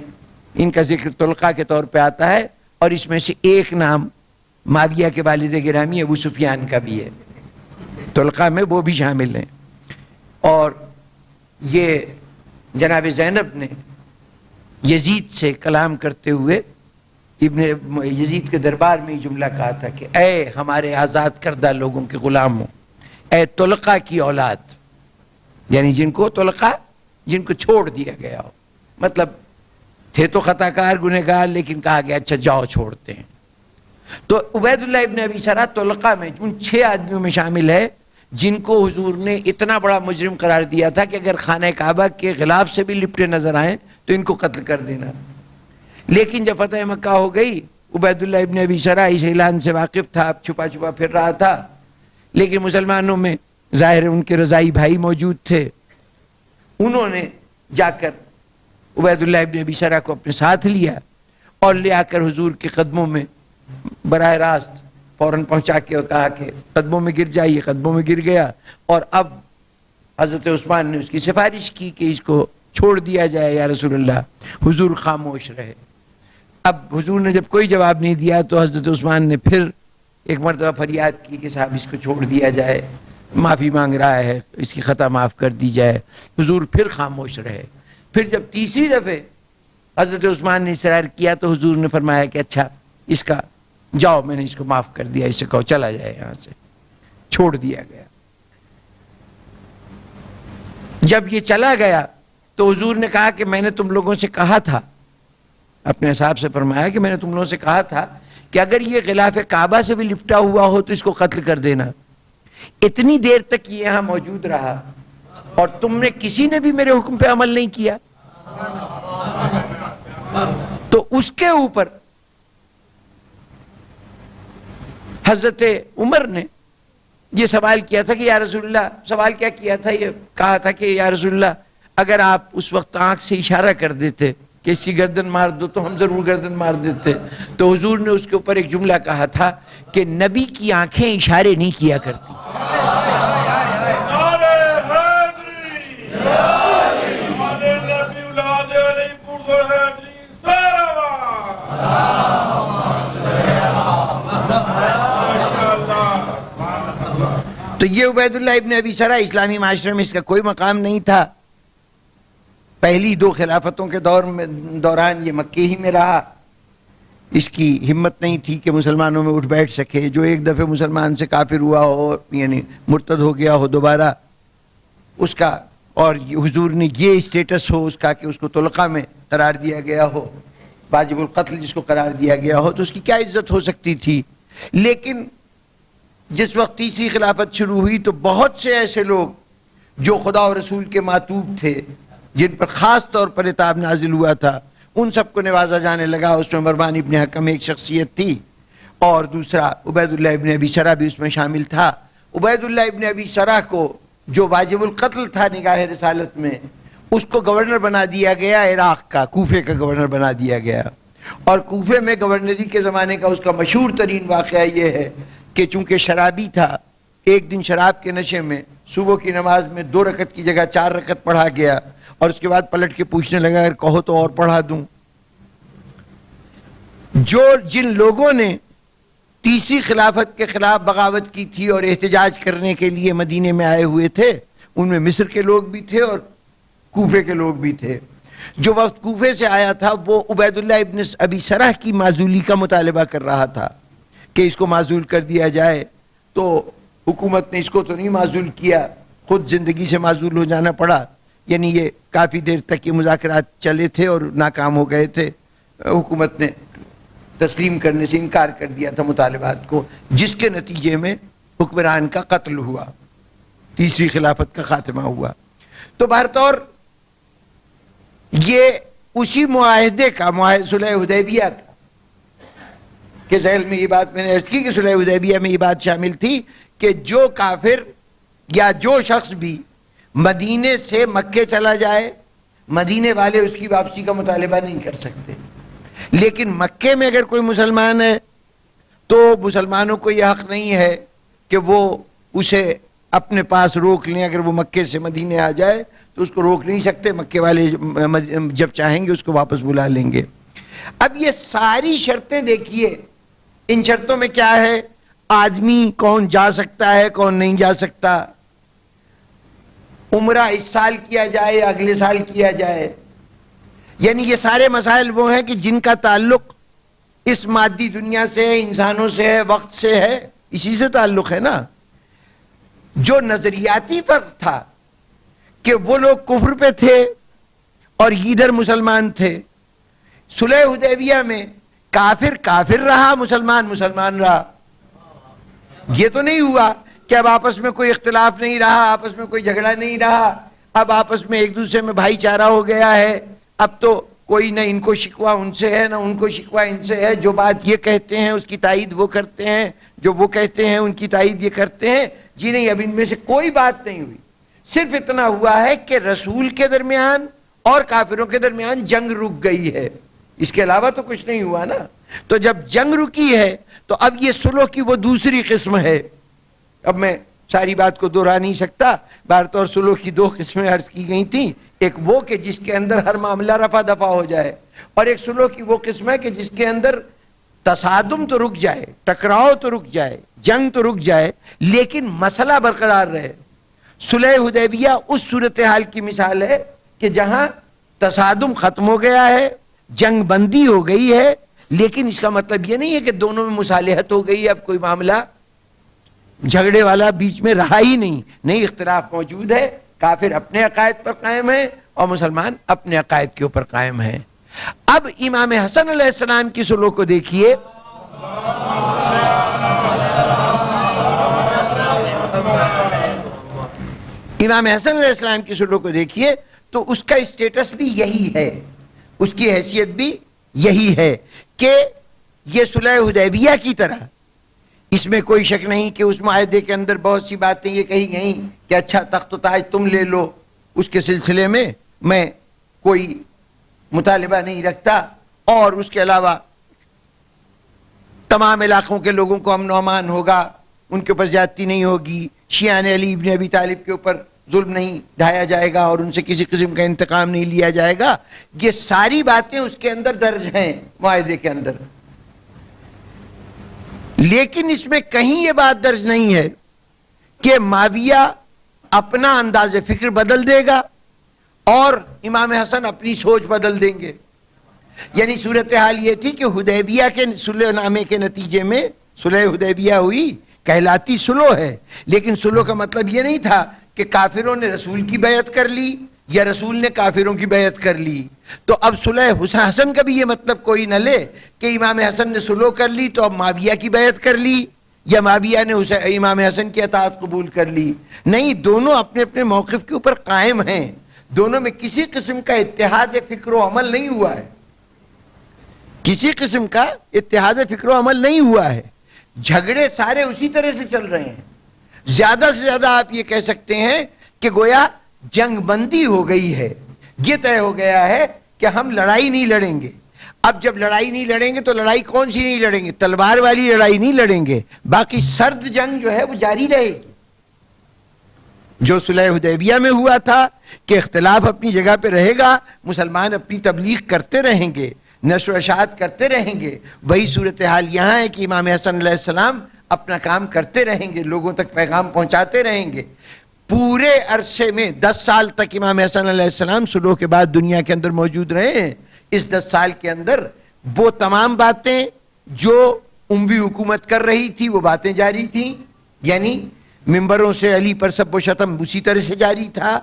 ان کا ذکر طلقاء کے طور پہ آتا ہے. اور اس میں سے ایک نام معاویہ کے والد گرامی ابو سفیان کا بھی ہے, طلقاء میں وہ بھی شامل ہیں. اور یہ جناب زینب نے یزید سے کلام کرتے ہوئے ابن یزید کے دربار میں یہ جملہ کہا تھا کہ اے ہمارے آزاد کردہ لوگوں کے غلاموں, اے طلقاء کی اولاد, یعنی جن کو طلقاء, جن کو چھوڑ دیا گیا ہو, مطلب تھے تو خطا کار گنہگار لیکن کہا گیا اچھا جاؤ چھوڑتے ہیں. تو عبید اللہ ابن ابی سرح طلقاء میں ان 6 آدمیوں میں شامل ہے جن کو حضور نے اتنا بڑا مجرم قرار دیا تھا کہ اگر خانہ کعبہ کے غلاف سے بھی لپٹے نظر آئیں تو ان کو قتل کر دینا. لیکن جب فتح مکہ ہو گئی, عبید اللہ ابن ابی سرح اس اعلان سے واقف تھا, چھپا چھپا پھر رہا تھا, لیکن مسلمانوں میں ظاہر ان کے رضائی بھائی موجود تھے. انہوں نے جا کر عبید اللہ ابن ابی سرح کو اپنے ساتھ لیا اور لے آ کر حضور کے قدموں میں براہ راست فوراً پہنچا کے کہا کہ قدموں میں گر جائیے. قدموں میں گر گیا, اور اب حضرت عثمان نے اس کی سفارش کی کہ اس کو چھوڑ دیا جائے یا رسول اللہ. حضور خاموش رہے. اب حضور نے جب کوئی جواب نہیں دیا تو حضرت عثمان نے پھر ایک مرتبہ فریاد کی کہ صاحب اس کو چھوڑ دیا جائے, معافی مانگ رہا ہے, اس کی خطا معاف کر دی جائے. حضور پھر خاموش رہے. پھر جب تیسری دفعہ حضرت عثمان نے اصرار کیا تو حضور نے فرمایا کہ اچھا اس کا جاؤ میں نے اس کو معاف کر دیا، اسے کہو چلا جائے یہاں سے، چھوڑ دیا گیا۔ جب یہ چلا گیا تو حضور نے کہا کہ میں نے تم لوگوں سے کہا تھا، اپنے اصحاب سے فرمایا کہ میں نے تم لوگوں سے کہا تھا کہ اگر یہ غلاف کعبہ سے بھی لپٹا ہوا ہو تو اس کو قتل کر دینا۔ اتنی دیر تک یہ یہاں موجود رہا اور تم نے کسی نے بھی میرے حکم پہ عمل نہیں کیا۔ تو اس کے اوپر حضرت عمر نے یہ سوال کیا تھا کہ یا رسول اللہ، سوال کیا کیا تھا، یہ کہا تھا کہ یا رسول اللہ اگر آپ اس وقت آنکھ سے اشارہ کر دیتے کہ اس کی گردن مار دو تو ہم ضرور گردن مار دیتے۔ تو حضور نے اس کے اوپر ایک جملہ کہا تھا کہ نبی کی آنکھیں اشارے نہیں کیا کرتی۔ تو یہ عبید اللہ ابن ابی سرح اسلامی معاشرے میں اس کا کوئی مقام نہیں تھا۔ پہلی دو خلافتوں کے دوران یہ مکے ہی میں رہا، اس کی ہمت نہیں تھی کہ مسلمانوں میں اٹھ بیٹھ سکے۔ جو ایک دفعہ مسلمان سے کافر ہوا ہو، یعنی مرتد ہو گیا ہو دوبارہ، اس کا اور حضور نے یہ اسٹیٹس ہو اس کا کہ اس کو طلقہ میں قرار دیا گیا ہو، واجب القتل جس کو قرار دیا گیا ہو، تو اس کی کیا عزت ہو سکتی تھی۔ لیکن جس وقت تیسری خلافت شروع ہوئی تو بہت سے ایسے لوگ جو خدا و رسول کے معتوب تھے، جن پر خاص طور پر عتاب نازل ہوا تھا، ان سب کو نوازا جانے لگا۔ اس میں مروان ابن حکم ایک شخصیت تھی اور دوسرا عبید اللہ ابن ابی سرح بھی اس میں شامل تھا۔ عبید اللہ ابن ابی سرح کو جو واجب القتل تھا نگاہ رسالت میں، اس کو گورنر بنا دیا گیا عراق کا، کوفے کا گورنر بنا دیا گیا۔ اور کوفے میں گورنری کے زمانے کا اس کا مشہور ترین واقعہ یہ ہے کہ چونکہ شرابی تھا، ایک دن شراب کے نشے میں صبح کی نماز میں 2 رکعت کی جگہ 4 رکعت پڑھا گیا اور اس کے بعد پلٹ کے پوچھنے لگا اگر کہو تو اور پڑھا دوں۔ جن لوگوں نے تیسری خلافت کے خلاف بغاوت کی تھی اور احتجاج کرنے کے لیے مدینے میں آئے ہوئے تھے، ان میں مصر کے لوگ بھی تھے اور کوفے کے لوگ بھی تھے۔ جو وقت کوفے سے آیا تھا وہ عبید اللہ ابن ابی سرح کی معزولی کا مطالبہ کر رہا تھا کہ اس کو معزول کر دیا جائے، تو حکومت نے اس کو تو نہیں معزول کیا، خود زندگی سے معزول ہو جانا پڑا۔ یعنی یہ کافی دیر تک یہ مذاکرات چلے تھے اور ناکام ہو گئے تھے۔ حکومت نے تسلیم کرنے سے انکار کر دیا تھا مطالبات کو، جس کے نتیجے میں حکمران کا قتل ہوا، تیسری خلافت کا خاتمہ ہوا۔ تو بہرطور یہ اسی معاہدے کا، صلح حدیبیہ کا، کہ ذیل میں یہ بات میں نے عرض کی کہ صلح حدیبیہ میں یہ بات شامل تھی کہ جو کافر یا جو شخص بھی مدینے سے مکے چلا جائے، مدینے والے اس کی واپسی کا مطالبہ نہیں کر سکتے، لیکن مکے میں اگر کوئی مسلمان ہے تو مسلمانوں کو یہ حق نہیں ہے کہ وہ اسے اپنے پاس روک لیں۔ اگر وہ مکے سے مدینے آ جائے تو اس کو روک نہیں سکتے، مکے والے جب چاہیں گے اس کو واپس بلا لیں گے۔ اب یہ ساری شرطیں دیکھیے، ان شرطوں میں کیا ہے، آدمی کون جا سکتا ہے کون نہیں جا سکتا، عمرہ اس سال کیا جائے یا اگلے سال کیا جائے، یعنی یہ سارے مسائل وہ ہیں کہ جن کا تعلق اس مادی دنیا سے ہے، انسانوں سے ہے، وقت سے ہے، اسی سے تعلق ہے نا۔ جو نظریاتی فرق تھا کہ وہ لوگ کفر پہ تھے اور ادھر مسلمان تھے، صلح حدیبیہ میں کافر کافر رہا، مسلمان مسلمان رہا۔ یہ تو نہیں ہوا کہ اب آپس میں کوئی اختلاف نہیں رہا، آپس میں کوئی جھگڑا نہیں رہا، اب آپس میں ایک دوسرے میں بھائی چارہ ہو گیا ہے، اب تو کوئی نہ ان کو شکوہ ان سے ہے نہ ان کو شکوہ ان سے ہے، جو بات یہ کہتے ہیں اس کی تائید وہ کرتے ہیں، جو وہ کہتے ہیں ان کی تائید یہ کرتے ہیں۔ جی نہیں، اب ان میں سے کوئی بات نہیں ہوئی، صرف اتنا ہوا ہے کہ رسول کے درمیان اور کافروں کے درمیان جنگ رک گئی ہے، اس کے علاوہ تو کچھ نہیں ہوا نا۔ تو جب جنگ رکی ہے تو اب یہ صلح کی وہ دوسری قسم ہے۔ اب میں ساری بات کو دہرا نہیں سکتا، بہر طور صلح کی 2 قسمیں عرض کی گئی تھیں، ایک وہ کہ جس کے اندر ہر معاملہ رفع دفع ہو جائے، اور ایک صلح کی وہ قسم ہے کہ جس کے اندر تصادم تو رک جائے، ٹکراؤ تو رک جائے، جنگ تو رک جائے، لیکن مسئلہ برقرار رہے۔ صلح حدیبیہ اس صورتحال کی مثال ہے کہ جہاں تصادم ختم ہو گیا ہے، جنگ بندی ہو گئی ہے، لیکن اس کا مطلب یہ نہیں ہے کہ دونوں میں مصالحت ہو گئی، اب کوئی معاملہ جھگڑے والا بیچ میں رہا ہی نہیں، اختلاف موجود ہے، کافر اپنے عقائد پر قائم ہے اور مسلمان اپنے عقائد کے اوپر قائم ہے۔ اب امام حسن علیہ السلام کی سلوک کو دیکھیے، امام حسن علیہ السلام کی سلوک کو دیکھیے تو اس کا اسٹیٹس بھی یہی ہے، اس کی حیثیت بھی یہی ہے کہ یہ صلح حدیبیہ کی طرح، اس میں کوئی شک نہیں کہ اس معاہدے کے اندر بہت سی باتیں یہ کہی گئیں کہ اچھا تخت و تاج تم لے لو، اس کے سلسلے میں کوئی مطالبہ نہیں رکھتا، اور اس کے علاوہ تمام علاقوں کے لوگوں کو امن و امان ہوگا، ان کے اوپر زیادتی نہیں ہوگی، شیعان علی ابن ابی طالب کے اوپر ظلم نہیں ڈھایا جائے گا اور ان سے کسی قسم کا انتقام نہیں لیا جائے گا۔ یہ ساری باتیں اس کے اندر درج ہیں معاہدے کے اندر، لیکن اس میں کہیں یہ بات درج نہیں ہے کہ معاویہ اپنا انداز فکر بدل دے گا اور امام حسن اپنی سوچ بدل دیں گے۔ یعنی صورتحال یہ تھی کہ حدیبیہ کے صلح نامے کے نتیجے میں صلح حدیبیہ ہوئی، کہلاتی صلح ہے، لیکن صلح کا مطلب یہ نہیں تھا کہ کافروں نے رسول کی بیعت کر لی یا رسول نے کافروں کی بیعت کر لی۔ تو اب صلح حسن کا بھی یہ مطلب کوئی نہ لے کہ امام حسن نے صلح کر لی تو اب معاویہ کی بیعت کر لی یا معاویہ نے امام حسن کی اطاعت قبول کر لی، نہیں، دونوں اپنے اپنے موقف کے اوپر قائم ہیں، دونوں میں کسی قسم کا اتحاد فکر و عمل نہیں ہوا ہے، کسی قسم کا اتحاد فکر و عمل نہیں ہوا ہے، جھگڑے سارے اسی طرح سے چل رہے ہیں۔ زیادہ سے زیادہ آپ یہ کہہ سکتے ہیں کہ گویا جنگ بندی ہو گئی ہے، یہ طے ہو گیا ہے کہ ہم لڑائی نہیں لڑیں گے۔ اب جب لڑائی نہیں لڑیں گے تو لڑائی کون سی نہیں لڑیں گے؟ تلوار والی لڑائی نہیں لڑیں گے، باقی سرد جنگ جو ہے وہ جاری رہے گی۔ جو صلح حدیبیہ میں ہوا تھا کہ اختلاف اپنی جگہ پہ رہے گا، مسلمان اپنی تبلیغ کرتے رہیں گے، نشر و اشاعت کرتے رہیں گے، وہی صورتحال یہاں ہے کہ امام حسن علیہ السلام اپنا کام کرتے رہیں گے، لوگوں تک پیغام پہنچاتے رہیں گے۔ پورے عرصے میں 10 سال تک امام حسن علیہ السلام صلح کے بعد دنیا کے اندر موجود رہے ہیں۔ اس 10 سال کے اندر وہ تمام باتیں جو اموی حکومت کر رہی تھی وہ باتیں جاری تھیں، یعنی ممبروں سے علی پر سب و شتم اسی طرح سے جاری تھا،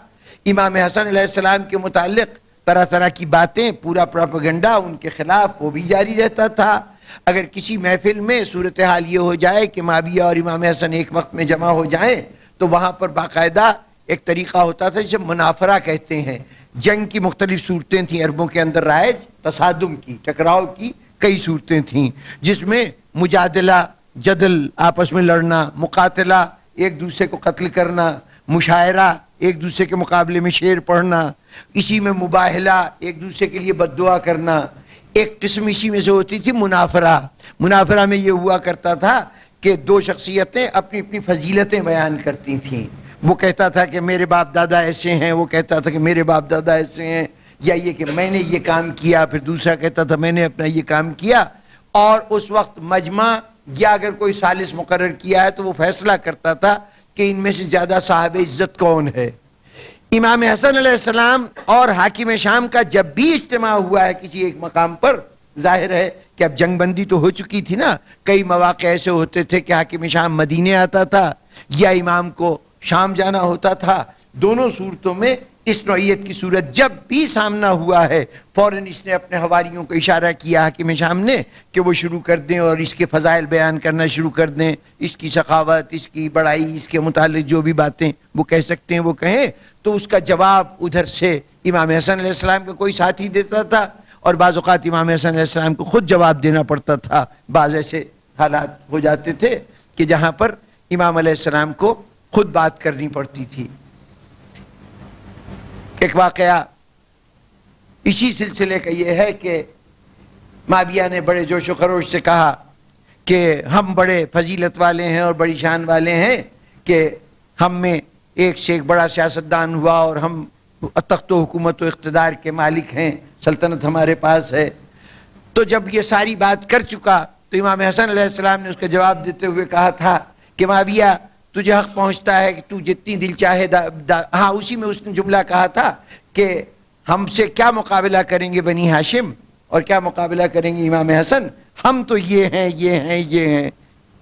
امام حسن علیہ السلام کے متعلق طرح طرح کی باتیں، پورا پروپیگنڈا ان کے خلاف وہ بھی جاری رہتا تھا۔ اگر کسی محفل میں صورتحال یہ ہو جائے کہ معاویہ اور امام حسن ایک وقت میں جمع ہو جائیں تو وہاں پر باقاعدہ ایک طریقہ ہوتا تھا جسے منافرہ کہتے ہیں۔ جنگ کی مختلف صورتیں تھیں عربوں کے اندر رائج، تصادم کی، ٹکراؤ کی کئی صورتیں تھیں، جس میں مجادلہ، جدل، آپس میں لڑنا، مقاتلہ، ایک دوسرے کو قتل کرنا، مشاعرہ، ایک دوسرے کے مقابلے میں شعر پڑھنا، اسی میں مباہلہ، ایک دوسرے کے لیے بد دعا کرنا، ایک قسم اسی میں سے ہوتی تھی منافرہ۔ منافرہ میں یہ ہوا کرتا تھا کہ دو شخصیتیں اپنی اپنی فضیلتیں بیان کرتی تھیں، وہ کہتا تھا کہ میرے باپ دادا ایسے ہیں، وہ کہتا تھا کہ میرے باپ دادا ایسے ہیں، یا یہ کہ میں نے یہ کام کیا، پھر دوسرا کہتا تھا میں نے اپنا یہ کام کیا، اور اس وقت مجمع یا اگر کوئی ثالث مقرر کیا ہے تو وہ فیصلہ کرتا تھا کہ ان میں سے زیادہ صاحب عزت کون ہے۔ امام حسن علیہ السلام اور حاکم شام کا جب بھی اجتماع ہوا ہے کسی ایک مقام پر، ظاہر ہے کہ اب جنگ بندی تو ہو چکی تھی نا، کئی مواقع ایسے ہوتے تھے کہ حاکم شام مدینے آتا تھا یا امام کو شام جانا ہوتا تھا، دونوں صورتوں میں اس نوعیت کی صورت جب بھی سامنا ہوا ہے فوراً اس نے اپنے حواریوں کو اشارہ کیا حاکم شام نے کہ وہ شروع کر دیں اور اس کے فضائل بیان کرنا شروع کر دیں، اس کی سخاوت، اس کی بڑائی، اس کے متعلق جو بھی باتیں وہ کہہ سکتے ہیں وہ کہیں۔ تو اس کا جواب ادھر سے امام حسن علیہ السلام کا کوئی ساتھی دیتا تھا اور بعض اوقات امام حسن علیہ السلام کو خود جواب دینا پڑتا تھا۔ بعض ایسے حالات ہو جاتے تھے کہ جہاں پر امام علیہ السلام کو خود بات کرنی پڑتی تھی۔ ایک واقعہ اسی سلسلے کا یہ ہے کہ معاویہ نے بڑے جوش و خروش سے کہا کہ ہم بڑے فضیلت والے ہیں اور بڑی شان والے ہیں کہ ہم میں ایک سے ایک بڑا سیاستدان ہوا اور ہم تخت و حکومت و اقتدار کے مالک ہیں، سلطنت ہمارے پاس ہے۔ تو جب یہ ساری بات کر چکا تو امام حسن علیہ السلام نے اس کا جواب دیتے ہوئے کہا تھا کہ معاویہ تجھے حق پہنچتا ہے کہ تو جتنی دل چاہے ہاں اسی میں اس نے جملہ کہا تھا کہ ہم سے کیا مقابلہ کریں گے بنی ہاشم اور کیا مقابلہ کریں گے امام حسن، ہم تو یہ ہیں یہ ہیں یہ ہیں.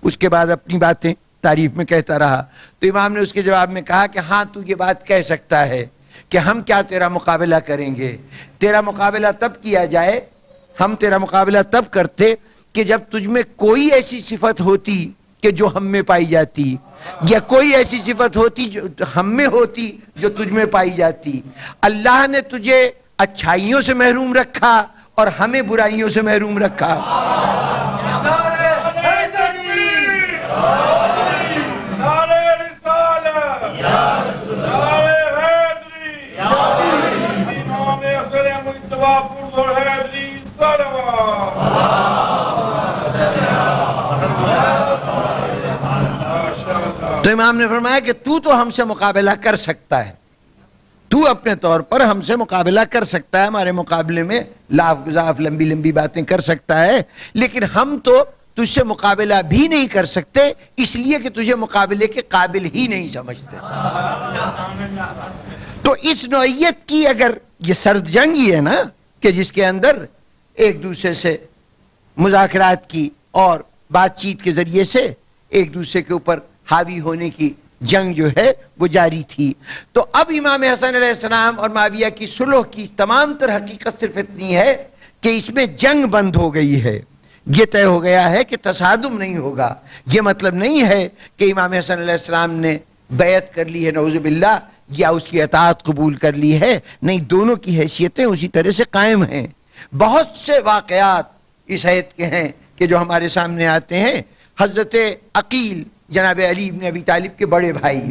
اس کے بعد اپنی باتیں تعریف میں کہتا رہا. تو امام نے اس کے جواب میں کہا کہ ہاں تو یہ بات کہہ سکتا ہے کہ ہم کیا تیرا مقابلہ کریں گے. تیرا مقابلہ تب کیا جائے، ہم تیرا مقابلہ تب کرتے کہ جب تجھ میں کوئی ایسی صفت ہوتی کہ جو ہم میں پائی جاتی، یا کوئی ایسی صفت ہوتی جو ہم میں ہوتی جو تجھ میں پائی جاتی. اللہ نے تجھے اچھائیوں سے محروم رکھا اور ہمیں برائیوں سے محروم رکھا. تو امام نے فرمایا کہ تو ہم سے مقابلہ کر سکتا ہے، تو اپنے طور پر ہم سے مقابلہ کر سکتا ہے، ہمارے مقابلے میں لاف گزاف لمبی لمبی باتیں کر سکتا ہے، لیکن ہم تو تجھ سے مقابلہ بھی نہیں کر سکتے اس لیے کہ تجھے مقابلے کے قابل ہی نہیں سمجھتے. تو اس نوعیت کی اگر یہ سرد جنگ ہی ہے نا کہ جس کے اندر ایک دوسرے سے مذاکرات کی اور بات چیت کے ذریعے سے ایک دوسرے کے اوپر حاوی ہونے کی جنگ جو ہے وہ جاری تھی. تو اب امام حسن علیہ السلام اور معاویہ کی صلح کی تمام تر حقیقت صرف اتنی ہے کہ اس میں جنگ بند ہو گئی ہے. یہ طے ہو گیا ہے کہ تصادم نہیں ہوگا. یہ مطلب نہیں ہے کہ امام حسن علیہ السلام نے بیعت کر لی ہے نعوذ باللہ یا اس کی اطاعت قبول کر لی ہے، نہیں، دونوں کی حیثیتیں اسی طرح سے قائم ہیں. بہت سے واقعات اس حیث کے ہیں کہ جو ہمارے سامنے آتے ہیں. حضرت عقیل جناب علی بن ابی طالب کے بڑے بھائی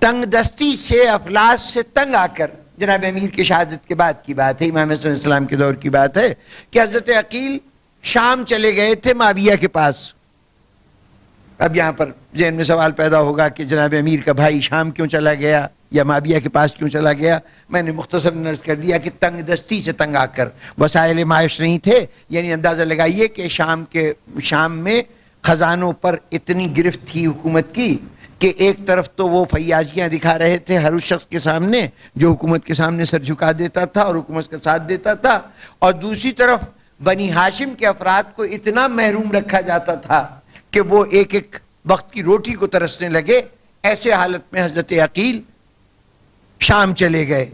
تنگ دستی سے افلاس سے تنگ آ کر، جناب امیر کی شہادت کے بعد کی بات ہے، امام حسن علیہ السلام کے دور کی بات ہے کہ حضرت عقیل شام چلے گئے تھے معاویہ کے پاس. اب یہاں پر ذہن میں سوال پیدا ہوگا کہ جناب امیر کا بھائی شام کیوں چلا گیا یا معاویہ کے پاس کیوں چلا گیا. میں نے مختصر عرض کر دیا کہ تنگ دستی سے تنگ آ کر، وسائل معاش نہیں تھے. یعنی اندازہ لگائیے کہ شام میں خزانوں پر اتنی گرفت تھی حکومت کی کہ ایک طرف تو وہ فیاضیاں دکھا رہے تھے ہر اس شخص کے سامنے جو حکومت کے سامنے سر جھکا دیتا تھا اور حکومت کا ساتھ دیتا تھا، اور دوسری طرف بنی ہاشم کے افراد کو اتنا محروم رکھا جاتا تھا کہ وہ ایک ایک وقت کی روٹی کو ترسنے لگے. ایسے حالت میں حضرت عقیل شام چلے گئے.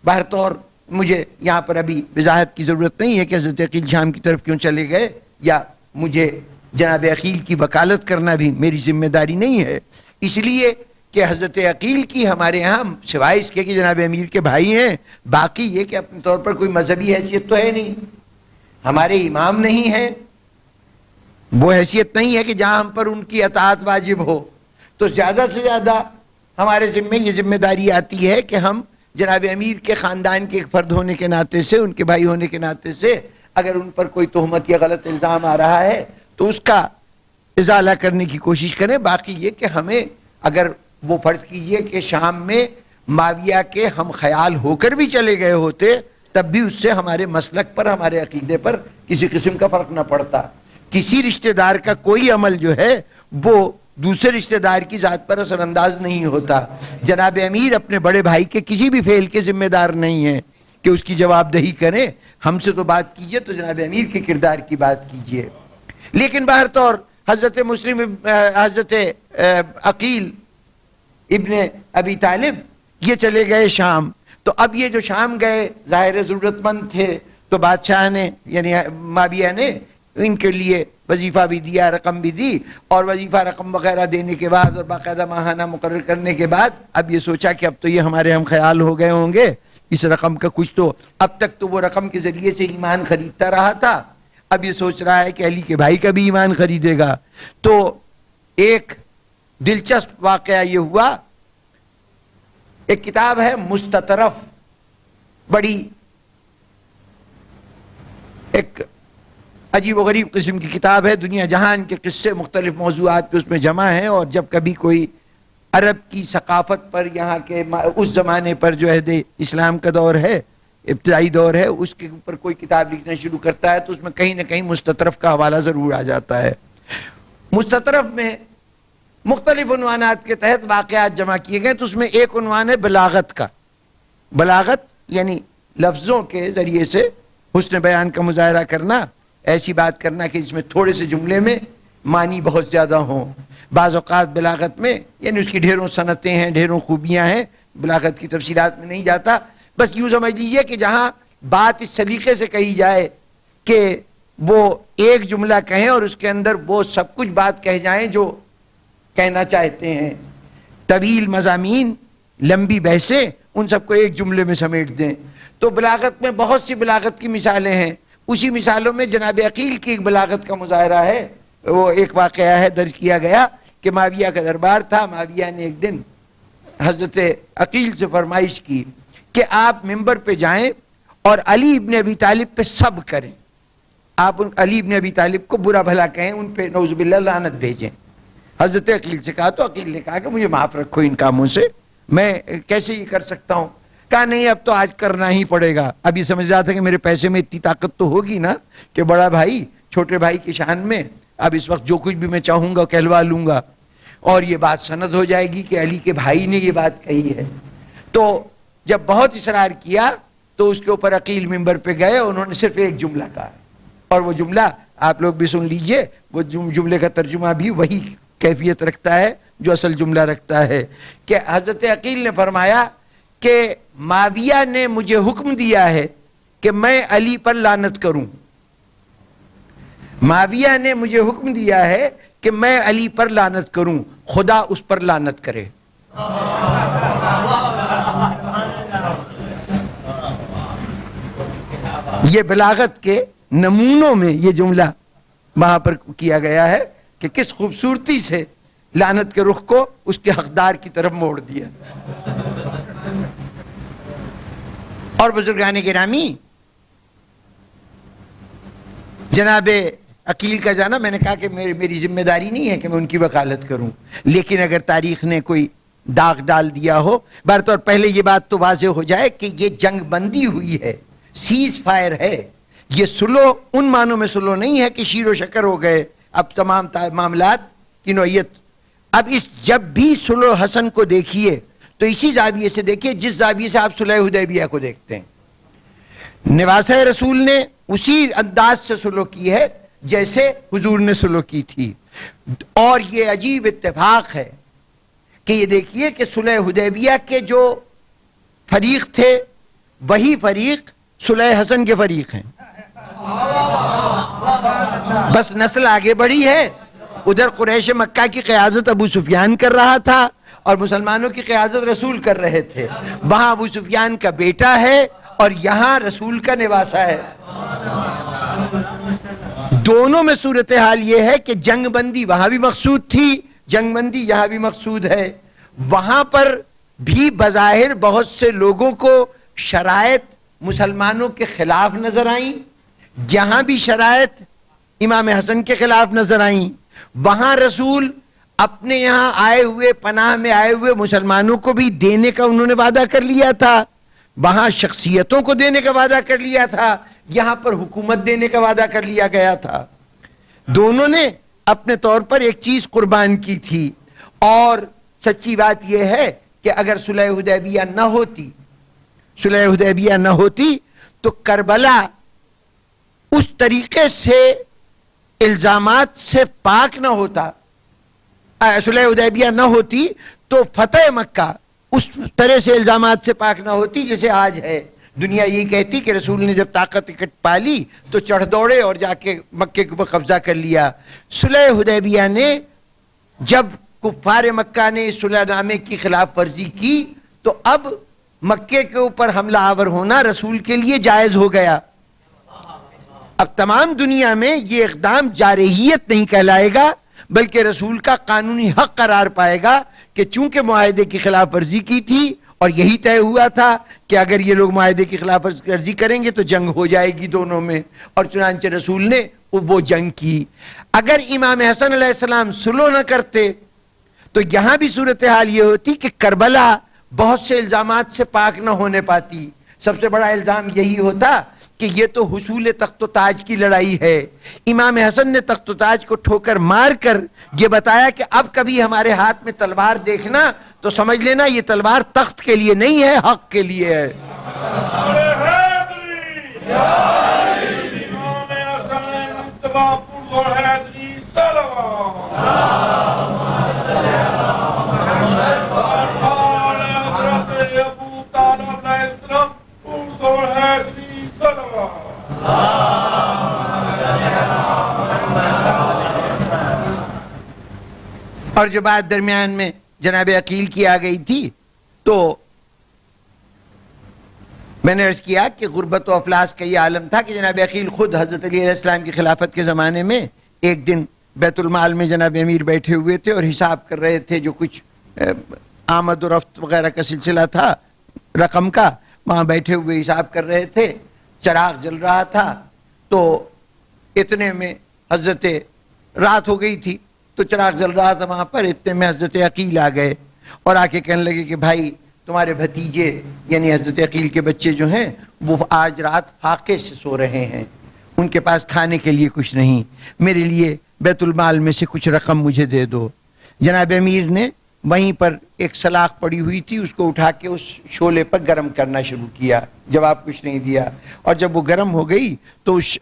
بہرطور مجھے یہاں پر ابھی وضاحت کی ضرورت نہیں ہے کہ حضرت عقیل شام کی طرف کیوں چلے گئے، یا مجھے جناب عقیل کی وکالت کرنا بھی میری ذمہ داری نہیں ہے، اس لیے کہ حضرت عقیل کی ہمارے یہاں سوائے اس کے کہ جناب امیر کے بھائی ہیں، باقی یہ کہ اپنے طور پر کوئی مذہبی حیثیت تو ہے نہیں، ہمارے امام نہیں ہیں، وہ حیثیت نہیں ہے کہ جہاں ہم پر ان کی اطاعت واجب ہو. تو زیادہ سے زیادہ ہمارے ذمہ یہ ذمہ داری آتی ہے کہ ہم جناب امیر کے خاندان کے ایک فرد ہونے کے ناطے سے، ان کے بھائی ہونے کے ناطے سے، اگر ان پر کوئی تہمت یا غلط الزام آ رہا ہے تو اس کا ازالہ کرنے کی کوشش کریں. باقی یہ کہ ہمیں اگر وہ فرض کیجئے کہ شام میں معاویہ کے ہم خیال ہو کر بھی چلے گئے ہوتے تب بھی اس سے ہمارے مسلک پر، ہمارے عقیدے پر کسی قسم کا فرق نہ پڑتا. کسی رشتہ دار کا کوئی عمل جو ہے وہ دوسرے رشتہ دار کی ذات پر اثر انداز نہیں ہوتا. جناب امیر اپنے بڑے بھائی کے کسی بھی فعل کے ذمہ دار نہیں ہیں کہ اس کی جواب دہی کریں. ہم سے تو بات کیجئے تو جناب امیر کے کردار کی بات کیجئے. لیکن بہرطور حضرت عقیل ابن ابی طالب یہ چلے گئے شام. تو اب یہ جو شام گئے ظاہر ضرورت مند تھے، تو بادشاہ نے یعنی معاویہ نے ان کے لیے وظیفہ بھی دیا، رقم بھی دی، اور وظیفہ رقم وغیرہ دینے کے بعد اور باقاعدہ ماہانہ مقرر کرنے کے بعد اب یہ سوچا کہ اب تو یہ ہمارے ہم خیال ہو گئے ہوں گے، اس رقم کا کچھ تو، اب تک تو وہ رقم کے ذریعے سے ایمان خریدتا رہا تھا، اب یہ سوچ رہا ہے کہ علی کے بھائی کا بھی ایمان خریدے گا. تو ایک دلچسپ واقعہ یہ ہوا، ایک کتاب ہے مستطرف، بڑی ایک عجیب و غریب قسم کی کتاب ہے، دنیا جہان کے قصے مختلف موضوعات پہ اس میں جمع ہیں، اور جب کبھی کوئی عرب کی ثقافت پر، یہاں کے اس زمانے پر جو عہد اسلام کا دور ہے، ابتدائی دور ہے، اس کے اوپر کوئی کتاب لکھنا شروع کرتا ہے تو اس میں کہیں نہ کہیں مستطرف کا حوالہ ضرور آ جاتا ہے. مستطرف میں مختلف عنوانات کے تحت واقعات جمع کیے گئے، تو اس میں ایک عنوان ہے بلاغت کا. بلاغت یعنی لفظوں کے ذریعے سے حسن بیان کا مظاہرہ کرنا، ایسی بات کرنا کہ جس میں تھوڑے سے جملے میں معنی بہت زیادہ ہوں. بعض اوقات بلاغت میں یعنی اس کی ڈھیروں صنعتیں ہیں، ڈھیروں خوبیاں ہیں، بلاغت کی تفصیلات میں نہیں جاتا. بس یوں سمجھ لیجئے کہ جہاں بات اس سلیقے سے کہی جائے کہ وہ ایک جملہ کہیں اور اس کے اندر وہ سب کچھ بات کہہ جائیں جو کہنا چاہتے ہیں، طویل مضامین، لمبی بحثیں، ان سب کو ایک جملے میں سمیٹ دیں. تو بلاغت میں بہت سی بلاغت کی مثالیں ہیں. اسی مثالوں میں جناب عقیل کی ایک بلاغت کا مظاہرہ ہے. وہ ایک واقعہ ہے درج کیا گیا کہ معاویہ کا دربار تھا. معاویہ نے ایک دن حضرت عقیل سے فرمائش کی کہ آپ منبر پہ جائیں اور علی ابن ابی طالب پہ سب کریں. آپ علی ابن ابی طالب کو برا بھلا کہیں، ان پہ نعوذ باللہ لعنت بھیجیں. حضرت عقیل سے کہا تو عقیل نے کہا کہ مجھے معاف رکھو ان کاموں سے، میں کیسے یہ کر سکتا ہوں. کہا نہیں اب تو آج کرنا ہی پڑے گا. اب یہ سمجھ رہا تھا کہ میرے پیسے میں اتنی طاقت تو ہوگی نا کہ بڑا بھائی چھوٹے بھائی کی شان میں اب اس وقت جو کچھ بھی میں چاہوں گا کہلوا لوں گا اور یہ بات سند ہو جائے گی کہ علی کے بھائی نے یہ بات کہی ہے. تو جب بہت اصرار کیا تو اس کے اوپر عقیل منبر پہ گئے. انہوں نے صرف ایک جملہ کہا اور وہ جملہ آپ لوگ بھی سن لیجئے. وہ جملے کا ترجمہ بھی وہی کیفیت رکھتا ہے جو اصل جملہ رکھتا ہے کہ حضرت عقیل نے فرمایا کہ معاویہ نے مجھے حکم دیا ہے کہ میں علی پر لعنت کروں. معاویہ نے مجھے حکم دیا ہے کہ میں علی پر لعنت کروں، خدا اس پر لعنت کرے. یہ بلاغت کے نمونوں میں یہ جملہ وہاں پر کیا گیا ہے کہ کس خوبصورتی سے لعنت کے رخ کو اس کے حقدار کی طرف موڑ دیا. اور بزرگان گرامی، جناب عقیل کا جانا، میں نے کہا کہ میری ذمہ داری نہیں ہے کہ میں ان کی وکالت کروں، لیکن اگر تاریخ نے کوئی داغ ڈال دیا ہو، برطور پہلے یہ بات تو واضح ہو جائے کہ یہ جنگ بندی ہوئی ہے، سیز فائر ہے. یہ سلو ان معنوں میں سلو نہیں ہے کہ شیر و شکر ہو گئے اب تمام معاملات کی نوعیت. اب اس جب بھی سلو حسن کو دیکھیے تو اسی زاویے سے دیکھیے جس زاویے سے آپ صلح حدیبیہ کو دیکھتے ہیں. نواسہ رسول نے اسی انداز سے سلو کی ہے جیسے حضور نے سلو کی تھی. اور یہ عجیب اتفاق ہے کہ یہ دیکھیے کہ صلح حدیبیہ کے جو فریق تھے وہی فریق صلح حسن کے فریق ہیں. بس نسل آگے بڑھی ہے. ادھر قریش مکہ کی قیادت ابو سفیان کر رہا تھا اور مسلمانوں کی قیادت رسول کر رہے تھے. وہاں ابو سفیان کا بیٹا ہے اور یہاں رسول کا نواسہ ہے. دونوں میں صورتحال یہ ہے کہ جنگ بندی وہاں بھی مقصود تھی، جنگ بندی یہاں بھی مقصود ہے. وہاں پر بھی بظاہر بہت سے لوگوں کو شرائط مسلمانوں کے خلاف نظر آئیں، یہاں بھی شرائط امام حسن کے خلاف نظر آئیں. وہاں رسول اپنے یہاں آئے ہوئے پناہ میں آئے ہوئے مسلمانوں کو بھی دینے کا انہوں نے وعدہ کر لیا تھا، وہاں شخصیتوں کو دینے کا وعدہ کر لیا تھا، یہاں پر حکومت دینے کا وعدہ کر لیا گیا تھا. دونوں نے اپنے طور پر ایک چیز قربان کی تھی. اور سچی بات یہ ہے کہ اگر صلح حدیبیہ نہ ہوتی تو کربلا اس طریقے سے الزامات سے پاک نہ ہوتا. صلح حدیبیہ نہ ہوتی تو فتح مکہ اس طرح سے الزامات سے پاک نہ ہوتی جیسے آج ہے. دنیا یہی کہتی کہ رسول نے جب طاقت اکٹ پالی تو چڑھ دوڑے اور جا کے مکے کے اوپر قبضہ کر لیا. صلح حدیبیہ نے جب کفار مکہ نے اس صلح نامے کی خلاف ورزی کی تو اب مکے کے اوپر حملہ آور ہونا رسول کے لیے جائز ہو گیا. اب تمام دنیا میں یہ اقدام جارحیت نہیں کہلائے گا بلکہ رسول کا قانونی حق قرار پائے گا کہ چونکہ معاہدے کی خلاف ورزی کی تھی اور یہی طے ہوا تھا کہ اگر یہ لوگ معاہدے کی خلاف ورزی کریں گے تو جنگ ہو جائے گی دونوں میں، اور چنانچہ رسول نے وہ جنگ کی. اگر امام حسن علیہ السلام سلو نہ کرتے تو یہاں بھی صورتحال یہ ہوتی کہ کربلا بہت سے الزامات سے پاک نہ ہونے پاتی. سب سے بڑا الزام یہی ہوتا کہ یہ تو حصول تخت و تاج کی لڑائی ہے. امام حسن نے تخت و تاج کو ٹھوکر مار کر یہ بتایا کہ اب کبھی ہمارے ہاتھ میں تلوار دیکھنا تو سمجھ لینا یہ تلوار تخت کے لیے نہیں ہے، حق کے لیے ہے. Mustafa Pur Hadri Salawat. Abu Talib Islam Pur Hadri Salawat. اور جو بات درمیان میں جناب عقیل کی آ گئی تھی تو میں نے عرض کیا کہ غربت و افلاس کا یہ عالم تھا کہ جناب عقیل خود حضرت علی علیہ السلام کی خلافت کے زمانے میں ایک دن بیت المال میں جناب امیر بیٹھے ہوئے تھے اور حساب کر رہے تھے، جو کچھ آمد و رفت وغیرہ کا سلسلہ تھا رقم کا، وہاں بیٹھے ہوئے حساب کر رہے تھے، چراغ جل رہا تھا، تو اتنے میں حضرت رات ہو گئی تھی تو چراغ جل رہا تھا وہاں پر، اتنے میں حضرت عقیل آ گئے اور آ کے کہنے لگے کہ بھائی تمہارے بھتیجے یعنی حضرت عقیل کے بچے جو ہیں وہ آج رات فاقے سے سو رہے ہیں، ان کے پاس کھانے کے لیے کچھ نہیں، میرے لیے بیت المال میں سے کچھ رقم مجھے دے دو۔ جناب امیر نے وہیں پر ایک سلاخ پڑی ہوئی تھی، اس کو اٹھا کے اس شعلے پر گرم کرنا شروع کیا، جواب کچھ نہیں دیا، اور جب وہ گرم ہو گئی تو اس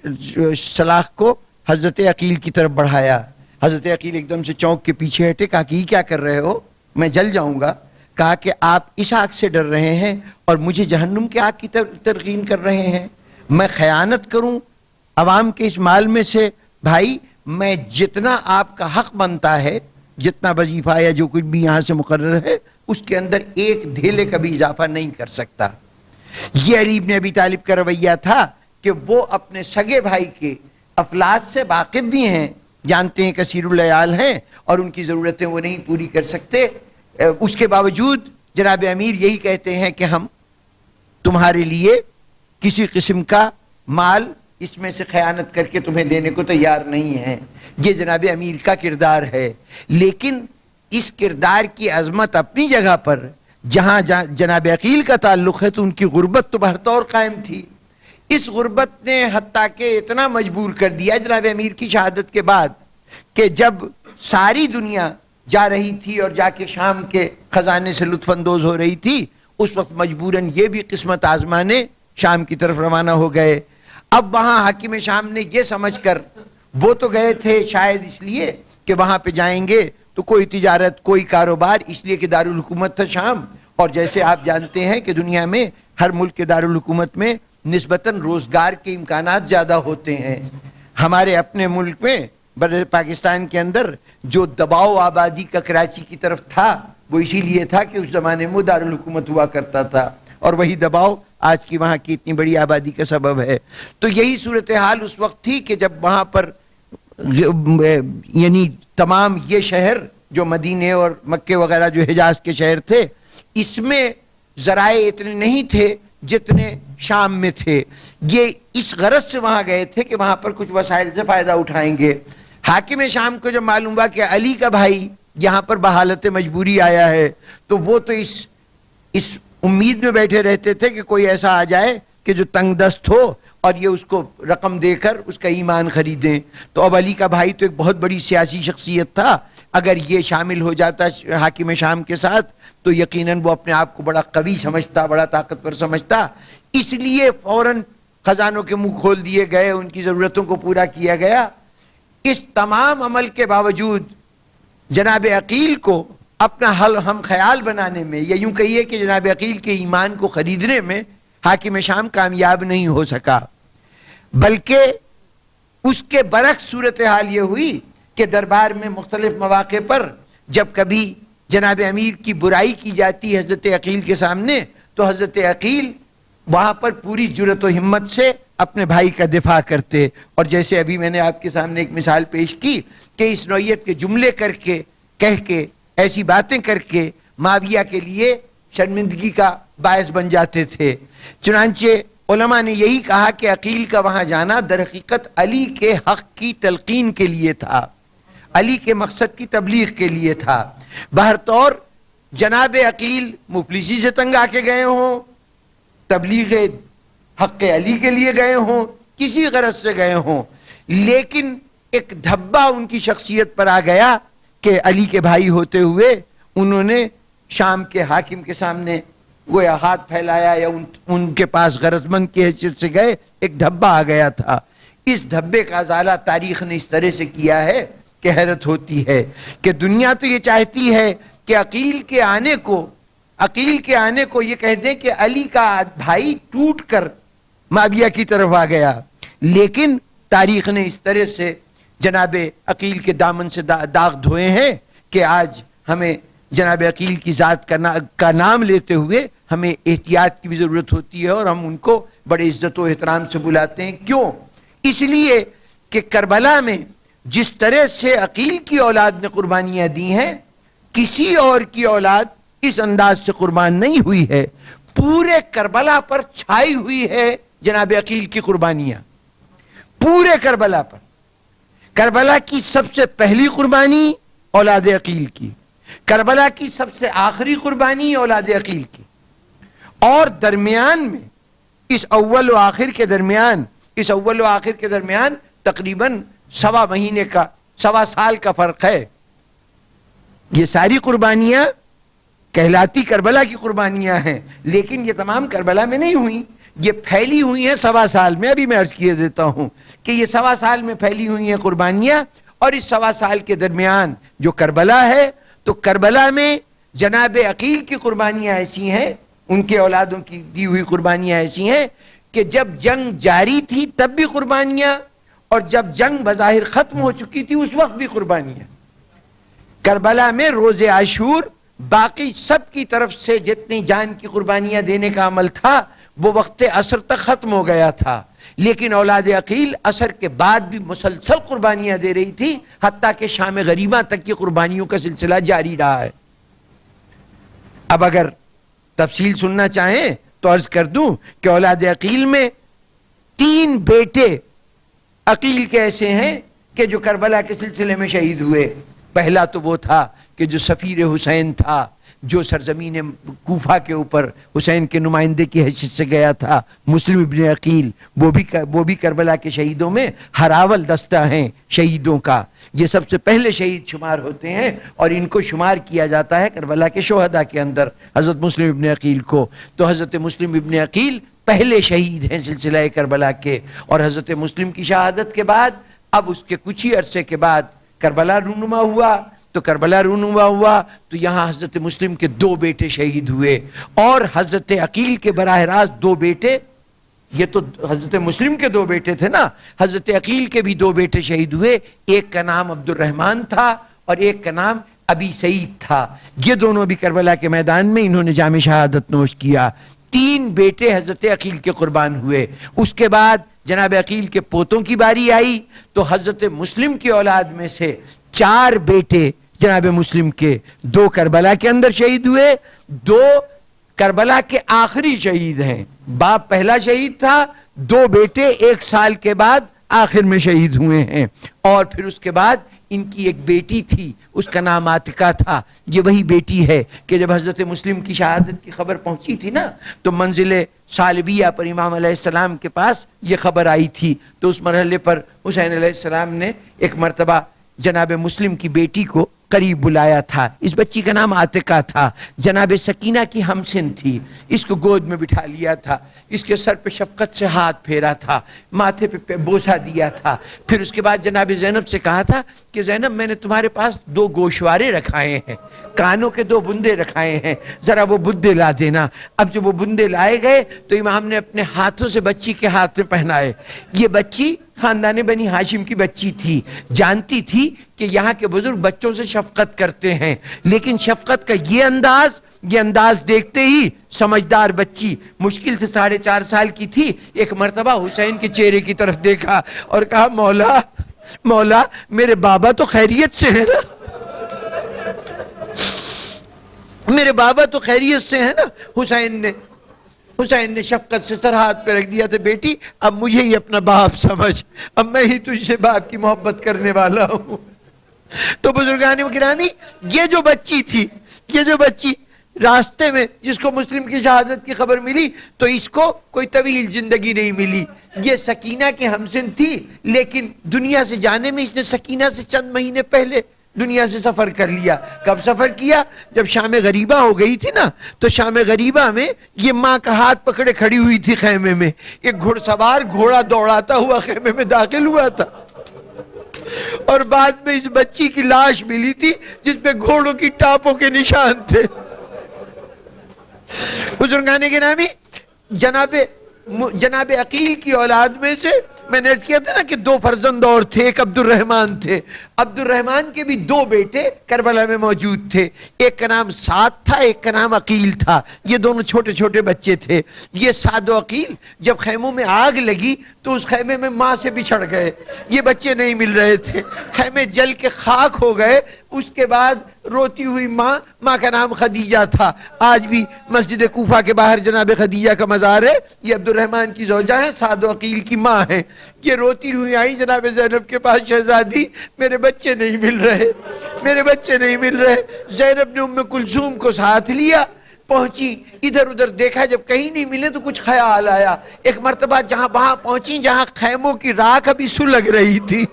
سلاخ کو حضرت عقیل کی طرف بڑھایا۔ حضرت عقیل ایک دم سے چونک کے پیچھے ہٹے، کہا کہ یہ کیا کر رہے ہو، میں جل جاؤں گا۔ کہا کہ آپ اس آگ سے ڈر رہے ہیں اور مجھے جہنم کی آگ کی ترغیب کر رہے ہیں، میں خیانت کروں عوام کے اس مال میں سے؟ بھائی میں جتنا آپ کا حق بنتا ہے، جتنا وظیفہ یا جو کچھ بھی یہاں سے مقرر ہے، اس کے اندر ایک دھیلے کا بھی اضافہ نہیں کر سکتا۔ یہ علی بن ابی طالب کا رویہ تھا کہ وہ اپنے سگے بھائی کے افلاس سے واقف بھی ہیں، جانتے ہیں کثیر العیال ہیں اور ان کی ضرورتیں وہ نہیں پوری کر سکتے، اس کے باوجود جناب امیر یہی کہتے ہیں کہ ہم تمہارے لیے کسی قسم کا مال اس میں سے خیانت کر کے تمہیں دینے کو تیار نہیں ہیں۔ یہ جناب امیر کا کردار ہے، لیکن اس کردار کی عظمت اپنی جگہ پر جہاں جناب عقیل کا تعلق ہے تو ان کی غربت تو بہرطور قائم تھی۔ اس غربت نے حتیٰ کہ اتنا مجبور کر دیا جناب امیر کی شہادت کے بعد کہ جب ساری دنیا جا رہی تھی اور جا کے شام کے خزانے سے لطف اندوز ہو رہی تھی، اس وقت مجبوراً یہ بھی قسمت آزمانے شام کی طرف روانہ ہو گئے۔ اب وہاں حاکم شام نے یہ سمجھ کر، وہ تو گئے تھے شاید اس لیے کہ وہاں پہ جائیں گے تو کوئی تجارت کوئی کاروبار، اس لیے کہ دارالحکومت تھا شام، اور جیسے آپ جانتے ہیں کہ دنیا میں ہر ملک کے دارالحکومت میں نسبتاً روزگار کے امکانات زیادہ ہوتے ہیں۔ ہمارے اپنے ملک میں بر پاکستان کے اندر جو دباؤ آبادی کا کراچی کی طرف تھا وہ اسی لیے تھا کہ اس زمانے میں دارالحکومت ہوا کرتا تھا، اور وہی دباؤ آج کی وہاں کی اتنی بڑی آبادی کا سبب ہے۔ تو یہی صورتحال اس وقت تھی کہ جب وہاں پر یعنی تمام یہ شہر جو مدینے اور مکے وغیرہ جو حجاز کے شہر تھے، اس میں ذرائع اتنے نہیں تھے جتنے شام میں تھے۔ یہ اس غرض سے وہاں گئے تھے کہ وہاں پر کچھ وسائل سے فائدہ اٹھائیں گے۔ حاکم شام کو جب معلوم ہوا کہ علی کا بھائی یہاں پر بحالت مجبوری آیا ہے تو وہ تو اس امید میں بیٹھے رہتے تھے کہ کوئی ایسا آ جائے کہ جو تنگ دست ہو اور یہ اس کو رقم دے کر اس کا ایمان خریدیں۔ تو اب علی کا بھائی تو ایک بہت بڑی سیاسی شخصیت تھا، اگر یہ شامل ہو جاتا حاکم شام کے ساتھ تو یقیناً وہ اپنے آپ کو بڑا قوی سمجھتا، بڑا طاقتور سمجھتا، اس لیے فوراً خزانوں کے منہ کھول دیے گئے، ان کی ضرورتوں کو پورا کیا گیا۔ اس تمام عمل کے باوجود جناب عقیل کو اپنا ہم خیال بنانے میں، یا یوں کہیے کہ جناب عقیل کے ایمان کو خریدنے میں حاکم شام کامیاب نہیں ہو سکا، بلکہ اس کے برعکس صورتحال یہ ہوئی کہ دربار میں مختلف مواقع پر جب کبھی جناب امیر کی برائی کی جاتی حضرت عقیل کے سامنے تو حضرت عقیل وہاں پر پوری جرأت و ہمت سے اپنے بھائی کا دفاع کرتے، اور جیسے ابھی میں نے آپ کے سامنے ایک مثال پیش کی کہ اس نوعیت کے جملے کر کے کہہ کے ایسی باتیں کر کے معاویہ کے لیے شرمندگی کا باعث بن جاتے تھے۔ چنانچہ علماء نے یہی کہا کہ عقیل کا وہاں جانا در حقیقت علی کے حق کی تلقین کے لیے تھا، علی کے مقصد کی تبلیغ کے لیے تھا۔ بہرطور جناب عقیل مفلسی سے تنگ آ کے گئے ہوں، تبلیغ حق علی کے لیے گئے ہوں، کسی غرض سے گئے ہوں، لیکن ایک دھبا ان کی شخصیت پر آ گیا کہ علی کے بھائی ہوتے ہوئے انہوں نے شام کے حاکم کے سامنے گویا ہاتھ پھیلایا یا ان کے پاس غرض مند کی حیثیت سے گئے، ایک دھبا آ گیا تھا۔ اس دھبے کا ازالہ تاریخ نے اس طرح سے کیا ہے کہ حیرت ہوتی ہے کہ دنیا تو یہ چاہتی ہے کہ عقیل کے آنے کو یہ کہہ دیں کہ علی کا بھائی ٹوٹ کر معاویہ کی طرف آ گیا، لیکن تاریخ نے اس طرح سے جناب عقیل کے دامن سے داغ دھوئے ہیں کہ آج ہمیں جناب عقیل کی ذات کا نام لیتے ہوئے ہمیں احتیاط کی بھی ضرورت ہوتی ہے، اور ہم ان کو بڑے عزت و احترام سے بلاتے ہیں۔ کیوں؟ اس لیے کہ کربلا میں جس طرح سے عقیل کی اولاد نے قربانیاں دی ہیں، کسی اور کی اولاد اس انداز سے قربان نہیں ہوئی ہے۔ پورے کربلا پر چھائی ہوئی ہے جناب عقیل کی قربانیاں، پورے کربلا پر۔ کربلا کی سب سے پہلی قربانی اولاد عقیل کی، کربلا کی سب سے آخری قربانی اولاد عقیل کی، اور درمیان میں اس اول و آخر کے درمیان تقریباً سوا سال کا فرق ہے۔ یہ ساری قربانیاں کہلاتی کربلا کی قربانیاں ہیں، لیکن یہ تمام کربلا میں نہیں ہوئی، یہ پھیلی ہوئی ہیں سوا سال میں۔ ابھی میں عرض کیے دیتا ہوں کہ یہ سوا سال میں پھیلی ہوئی ہیں قربانیاں، اور اس سوا سال کے درمیان جو کربلا ہے، تو کربلا میں جناب عقیل کی قربانیاں ایسی ہیں، ان کے اولادوں کی دی ہوئی قربانیاں ایسی ہیں کہ جب جنگ جاری تھی تب بھی قربانیاں، اور جب جنگ بظاہر ختم ہو چکی تھی اس وقت بھی قربانیاں۔ کربلا میں روز عاشور باقی سب کی طرف سے جتنی جان کی قربانیاں دینے کا عمل تھا وہ وقت عصر تک ختم ہو گیا تھا، لیکن اولاد عقیل عصر کے بعد بھی مسلسل قربانیاں دے رہی تھی، حتیٰ کہ شام غریبہ تک کی قربانیوں کا سلسلہ جاری رہا ہے۔ اب اگر تفصیل سننا چاہیں تو عرض کر دوں کہ اولاد عقیل میں 3 بیٹے عقیل کے ایسے ہیں کہ جو کربلا کے سلسلے میں شہید ہوئے۔ پہلا تو وہ تھا کہ جو سفیر حسین تھا، جو سرزمین کوفہ کے اوپر حسین کے نمائندے کی حیثیت سے گیا تھا، مسلم ابن عقیل، وہ بھی کربلا کے شہیدوں میں ہراول دستہ ہیں شہیدوں کا۔ یہ سب سے پہلے شہید شمار ہوتے ہیں، اور ان کو شمار کیا جاتا ہے کربلا کے شہداء کے اندر، حضرت مسلم ابن عقیل کو۔ تو حضرت مسلم ابن عقیل پہلے شہید ہیں سلسلہ کربلا کے، اور حضرت مسلم کی شہادت کے بعد اب اس کے کچھ ہی عرصے کے بعد کربلا رونما ہوا۔ تو کربلا رونما ہوا تو یہاں حضرت مسلم کے 2 بیٹے شہید ہوئے، اور حضرت عقیل کے براہ راست 2 بیٹے، یہ تو حضرت مسلم کے 2 بیٹے تھے نا، حضرت عقیل کے بھی 2 بیٹے شہید ہوئے۔ ایک کا نام عبد الرحمن تھا اور ایک کا نام ابی سعید تھا۔ یہ دونوں بھی کربلا کے میدان میں انہوں نے جام شہادت نوش کیا۔ 3 بیٹے حضرت عقیل کے قربان ہوئے۔ اس کے بعد جناب عقیل کے پوتوں کی باری آئی تو حضرت مسلم کی اولاد میں سے 4 بیٹے جناب مسلم کے 2 کربلا کے اندر شہید ہوئے، 2 کربلا کے آخری شہید ہیں۔ باپ پہلا شہید تھا، 2 بیٹے 1 سال کے بعد آخر میں شہید ہوئے ہیں، اور پھر اس کے بعد ان کی ایک بیٹی تھی، اس کا نام عاتقہ تھا۔ یہ وہی بیٹی ہے کہ جب حضرت مسلم کی شہادت کی خبر پہنچی تھی نا تو منزل سالبیہ پر امام علیہ السلام کے پاس یہ خبر آئی تھی، تو اس مرحلے پر حسین علیہ السلام نے ایک مرتبہ جناب مسلم کی بیٹی کو قریب بلایا تھا۔ اس بچی کا نام عاتقہ تھا، جناب سکینہ کی ہمسن تھی، اس کو گود میں بٹھا لیا تھا، اس کے سر پہ شفقت سے ہاتھ پھیرا تھا، ماتھے پہ بوسہ دیا تھا، پھر اس کے بعد جناب زینب سے کہا تھا کہ زینب میں نے تمہارے پاس 2 گوشوارے رکھائے ہیں، کانوں کے 2 بندے رکھائے ہیں، ذرا وہ بندے لا دینا۔ اب جب وہ بندے لائے گئے تو امام نے اپنے ہاتھوں سے بچی کے ہاتھ میں پہنائے۔ یہ بچی خاندان بنی ہاشم کی بچی تھی، جانتی تھی کہ یہاں کے بزرگ بچوں سے شفقت کرتے ہیں، لیکن شفقت کا یہ انداز دیکھتے ہی سمجھدار بچی، مشکل سے 4.5 سال کی تھی، ایک مرتبہ حسین کے چہرے کی طرف دیکھا اور کہا مولا میرے بابا تو خیریت سے ہیں نا، میرے بابا تو خیریت سے ہیں نا۔ حسین نے شفقت سے سر ہاتھ پہ رکھ دیا تھا، بیٹی اب مجھے ہی اپنا باپ سمجھ، اب میں ہی تجھ سے باپ کی محبت کرنے والا ہوں۔ تو بزرگان گرامی، یہ جو بچی راستے میں جس کو مسلم کی شہادت کی خبر ملی تو اس کو کوئی طویل زندگی نہیں ملی۔ یہ سکینہ کی ہمسن تھی، لیکن دنیا سے جانے میں اس نے سکینہ سے چند مہینے پہلے دنیا سے سفر کر لیا. کب سفر کیا؟ جب شام غریبہ ہو گئی تھی نا, تو شام غریبہ میں یہ ماں کا ہاتھ پکڑے کھڑی ہوئی تھی خیمے میں, ایک گھڑ سوار گھوڑا دوڑاتا ہوا خیمے میں داخل ہوا تھا, اور بعد میں اس بچی کی لاش ملی تھی جس پہ گھوڑوں کی ٹاپوں کے نشان تھے. بزرگان گرامی, جناب عقیل کی اولاد میں سے میں نے عرض کیا تھا نا کہ 2 فرزند اور تھے, ایک عبد الرحمن تھے. عبد الرحمن کے بھی 2 بیٹے کربلا میں موجود تھے, ایک کا نام سعد تھا, ایک کا نام عقیل تھا. یہ دونوں چھوٹے چھوٹے بچے تھے. یہ سعد و عقیل جب خیموں میں آگ لگی تو اس خیمے میں ماں سے بچھڑ گئے, یہ بچے نہیں مل رہے تھے, خیمے جل کے خاک ہو گئے. اس کے بعد روتی ہوئی ماں کا نام خدیجہ تھا. آج بھی مسجد کوفہ کے باہر جناب خدیجہ کا مزار ہے. یہ عبد الرحمن کی زوجہ ہیں, سعد و عقیل کی ماں ہیں. یہ روتی ہوئی آئی جناب زینب کے پاس, شہزادی میرے بچے نہیں مل رہے, میرے بچے نہیں مل رہے. زینب نے ام کلثوم کو ساتھ لیا, پہنچی, ادھر ادھر دیکھا, جب کہیں نہیں ملے تو کچھ خیال آیا. ایک مرتبہ وہاں پہنچی جہاں خیموں کی راکھ ابھی سلگ رہی تھی,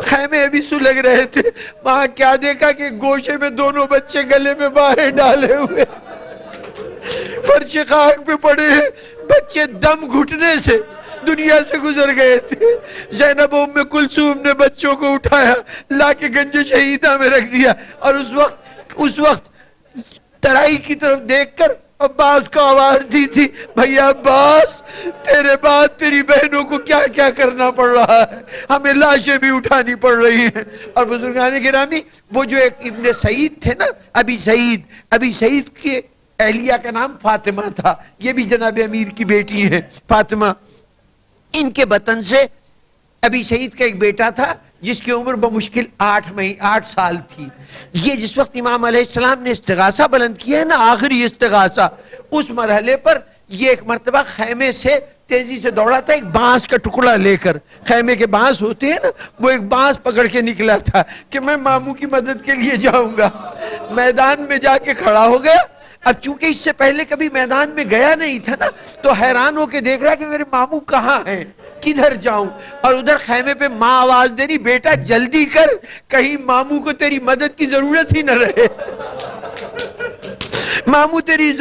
خیمے ابھی سلگ رہے تھے. وہاں کیا دیکھا کہ گوشے میں دونوں بچے گلے میں باہیں ڈالے ہوئے فرش خاک پہ پڑے ہیں. بچے دم گھٹنے سے دنیا سے گزر گئے تھے. زینب ام کلثوم نے بچوں کو اٹھایا, لا کے گنج شہیدہ میں رکھ دیا, اور اس وقت ترائی کی طرف دیکھ کر عباس کو آواز دی تھی, بھیا عباس, تیرے بعد تیری بہنوں کو کیا کیا کرنا پڑ رہا ہے, ہمیں لاشیں بھی اٹھانی پڑ رہی ہیں. اور بزرگان گرامی, وہ جو ایک ابن سعید تھے نا, ابی سعید کے اہلیہ کا نام فاطمہ تھا, یہ بھی جناب امیر کی بیٹی ہیں فاطمہ. ان کے بطن سے ابی سعید کا ایک بیٹا تھا جس کی عمر بمشکل 8 سال تھی. یہ جس وقت امام علیہ السلام نے استغاثہ بلند کیا ہے نا, آخری استغاثہ, اس مرحلے پر یہ ایک مرتبہ خیمے سے تیزی سے دوڑا تھا, ایک بانس کا ٹکڑا لے کر. خیمے کے بانس ہوتے ہیں نا, وہ ایک بانس پکڑ کے نکلا تھا کہ میں ماموں کی مدد کے لیے جاؤں گا. میدان میں جا کے کھڑا ہو گیا. اب چونکہ اس سے پہلے کبھی میدان میں گیا نہیں تھا نا, تو حیران ہو کے دیکھ رہا کہ میرے ماموں کہاں ہیں, کدھر جاؤں. اور ادھر خیمے پہ ماں آواز دے رہی, بیٹا جلدی کر, کہیں ماموں کو تیری مدد کی ضرورت ہی نہ رہے, ماموں تیری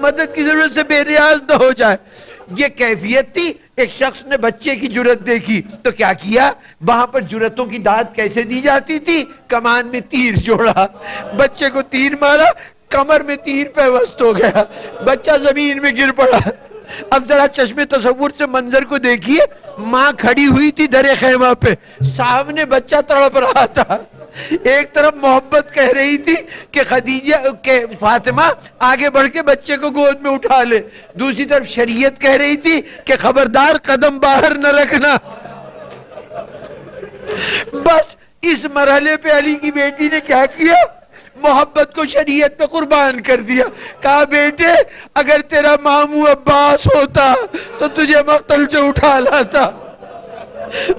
مدد کی ضرورت سے بے نیاز نہ ہو جائے. یہ کیفیت تھی. ایک شخص نے بچے کی جرت دیکھی تو کیا کیا, وہاں پر جرتوں کی داد کیسے دی جاتی تھی, کمان میں تیر جوڑا, بچے کو تیر مارا, کمر میں تیر پیوست ہو گیا, بچہ زمین میں گر پڑا. اب ذرا چشم تصور سے منظر کو دیکھیے, ماں کھڑی ہوئی تھی در خیمہ پہ, سامنے بچہ تڑپ رہا تھا. ایک طرف محبت کہہ رہی تھی کہ خدیجہ کہ فاطمہ آگے بڑھ کے بچے کو گود میں اٹھا لے, دوسری طرف شریعت کہہ رہی تھی کہ خبردار قدم باہر نہ رکھنا. بس اس مرحلے پہ علی کی بیٹی نے کیا کیا, محبت کو شریعت پہ قربان کر دیا. کہا بیٹے, اگر تیرا ماموں عباس ہوتا تو تجھے مقتل سے اٹھا لاتا,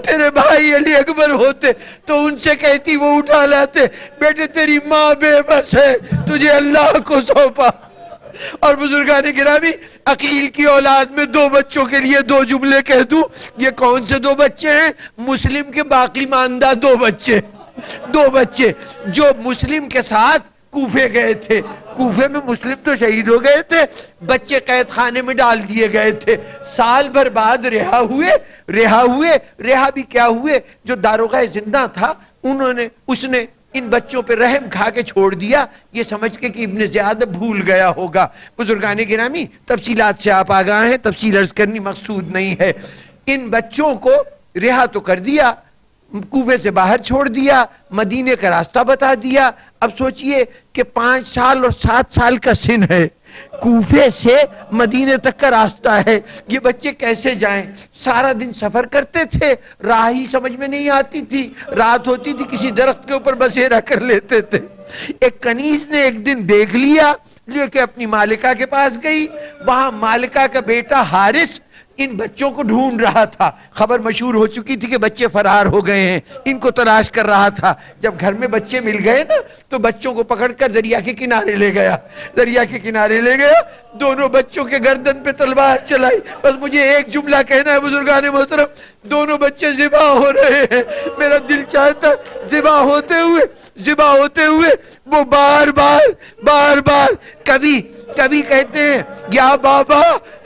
تیرے بھائی علی اکبر ہوتے تو ان سے کہتی وہ اٹھا لاتے. بیٹے تیری ماں بے بس ہے, تجھے اللہ کو سونپا. اور بزرگان گرامی, عقیل کی اولاد میں 2 بچوں کے لیے 2 جملے کہہ دوں. یہ کون سے 2 بچے ہیں؟ مسلم کے باقی ماندہ 2 بچے جو مسلم کے ساتھ کوفے گئے تھے. کوفے میں مسلم تو شہید ہو گئے تھے, بچے قید خانے میں ڈال دیے گئے تھے. سال بھر بعد رہا بھی کیا ہوئے, جو داروغہ زندہ تھا اس نے ان بچوں پہ رحم کھا کے چھوڑ دیا, یہ سمجھ کے کہ ابن زیاد بھول گیا ہوگا. بزرگان گرامی, تفصیلات سے آپ آگاہ ہیں, تفصیل عرض کرنی مقصود نہیں ہے. ان بچوں کو رہا تو کر دیا, کوفے سے باہر چھوڑ دیا, مدینے کا راستہ بتا دیا. اب سوچئے کہ 5 سال اور 7 سال کا سن ہے, کوفے سے مدینے تک کا راستہ ہے, یہ بچے کیسے جائیں؟ سارا دن سفر کرتے تھے, راہ ہی سمجھ میں نہیں آتی تھی, رات ہوتی تھی کسی درخت کے اوپر بسیرا کر لیتے تھے. ایک کنیز نے ایک دن دیکھ لیا, لے کے اپنی مالکہ کے پاس گئی. وہاں مالکہ کا بیٹا حارث ان بچوں کو ڈھونڈ رہا تھا، خبر مشہور ہو چکی تھی کہ بچے فرار ہو گئے ہیں، ان کو تلاش کر رہا تھا۔ جب گھر میں بچے مل گئے نا تو بچوں کو پکڑ کر دریا کے کنارے لے گیا، دریا کے کنارے لے گیا، دونوں بچوں کے گردن پہ تلوار چلائی۔ بس مجھے ایک جملہ کہنا ہے بزرگان محترم، دونوں بچے ذبح ہو رہے ہیں، میرا دل چاہتا ہے ذبح ہوتے ہوئے وہ بار بار کبھی کہتے ہیں یا بابا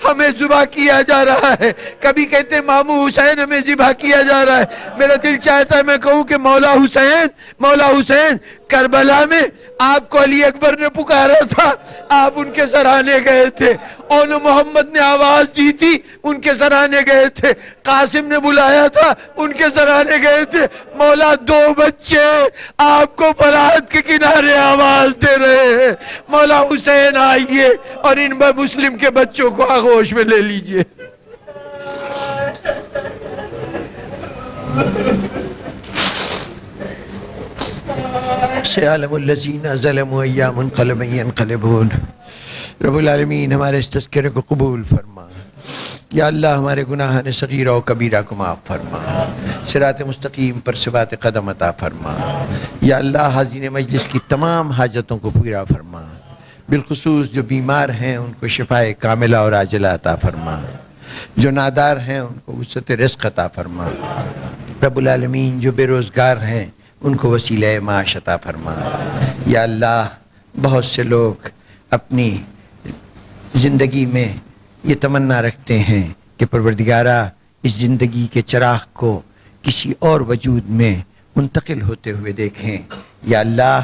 ہمیں ذبح کیا جا رہا ہے، کبھی کہتے ہیں مامو حسین ہمیں ذبح کیا جا رہا ہے۔ میرا دل چاہتا ہے میں کہوں کہ مولا حسین کربلا میں آپ کو علی اکبر نے پکارا تھا، آپ ان کے سرانے گئے تھے، اون محمد نے آواز دی تھی، ان کے سرانے گئے تھے، قاسم نے بلایا تھا، ان کے سرانے گئے تھے۔ مولا دو بچے آپ کو فرات کے کنارے آواز دے رہے ہیں، مولا حسین آئیے اور ان مسلم کے بچوں کو آغوش میں لے لیجئے۔ سيعلم الذين ظلموا أيّ منقلب ينقلبون۔ رب العالمین ہمارے اس تذکرے کو قبول فرما۔ یا اللہ ہمارے گناہان صغیرہ و کبیرہ کو معاف فرما، صراط مستقیم پر ثبات قدم عطا فرما۔ یا اللہ حاضرین مجلس کی تمام حاجتوں کو پورا فرما، بالخصوص جو بیمار ہیں ان کو شفائے کاملہ اور عاجلہ عطا فرما، جو نادار ہیں ان کو وسعت رزق عطا فرما۔ رب العالمین جو بے روزگار ہیں ان کو وسیلہ معاش عطا فرما۔ یا اللہ بہت سے لوگ اپنی زندگی میں یہ تمنا رکھتے ہیں کہ پروردگارہ اس زندگی کے چراغ کو کسی اور وجود میں منتقل ہوتے ہوئے دیکھیں۔ یا اللہ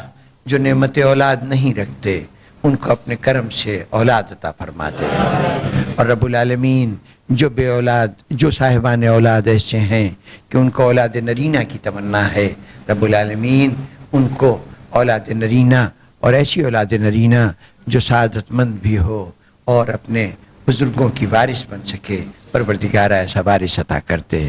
جو نعمت اولاد نہیں رکھتے ان کو اپنے کرم سے اولاد عطا فرما دے، اور رب العالمین جو بے اولاد، جو صاحبان اولاد ایسے ہیں کہ ان کو اولاد نرینہ کی تمنا ہے، رب العالمین ان کو اولاد نرینہ اور ایسی اولاد نرینہ جو سعادت مند بھی ہو اور اپنے بزرگوں کی وارث بن سکے، پروردگارہ ایسا وارث عطا کرتے۔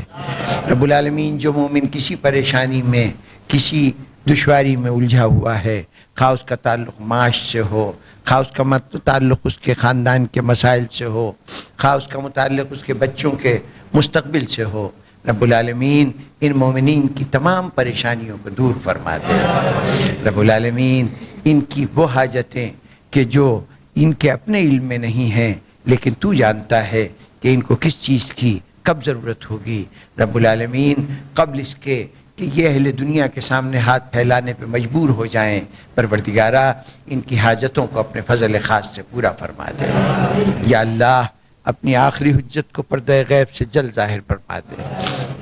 رب العالمین جو مومن کسی پریشانی میں، کسی دشواری میں الجھا ہوا ہے، خواہ اس کا تعلق معاش سے ہو، خواہ اس کا تعلق اس کے خاندان کے مسائل سے ہو، خواہ اس کا متعلق اس کے بچوں کے مستقبل سے ہو، رب العالمین ان مومنین کی تمام پریشانیوں کو دور فرما دے۔ رب العالمین ان کی وہ حاجتیں کہ جو ان کے اپنے علم میں نہیں ہیں لیکن تو جانتا ہے کہ ان کو کس چیز کی کب ضرورت ہوگی، رب العالمین قبل اس کے کہ یہ اہل دنیا کے سامنے ہاتھ پھیلانے پہ مجبور ہو جائیں، پروردگارہ ان کی حاجتوں کو اپنے فضل خاص سے پورا فرما دے۔ یا اللہ اپنی آخری حجت کو پردہ غیب سے جلد ظاہر فرما دے،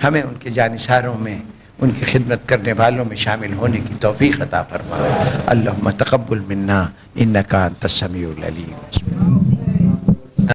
ہمیں ان کے جانثاروں میں، ان کی خدمت کرنے والوں میں شامل ہونے کی توفیق عطا فرما۔ اللہم تقبل منا انکا انت السمیع العلیم۔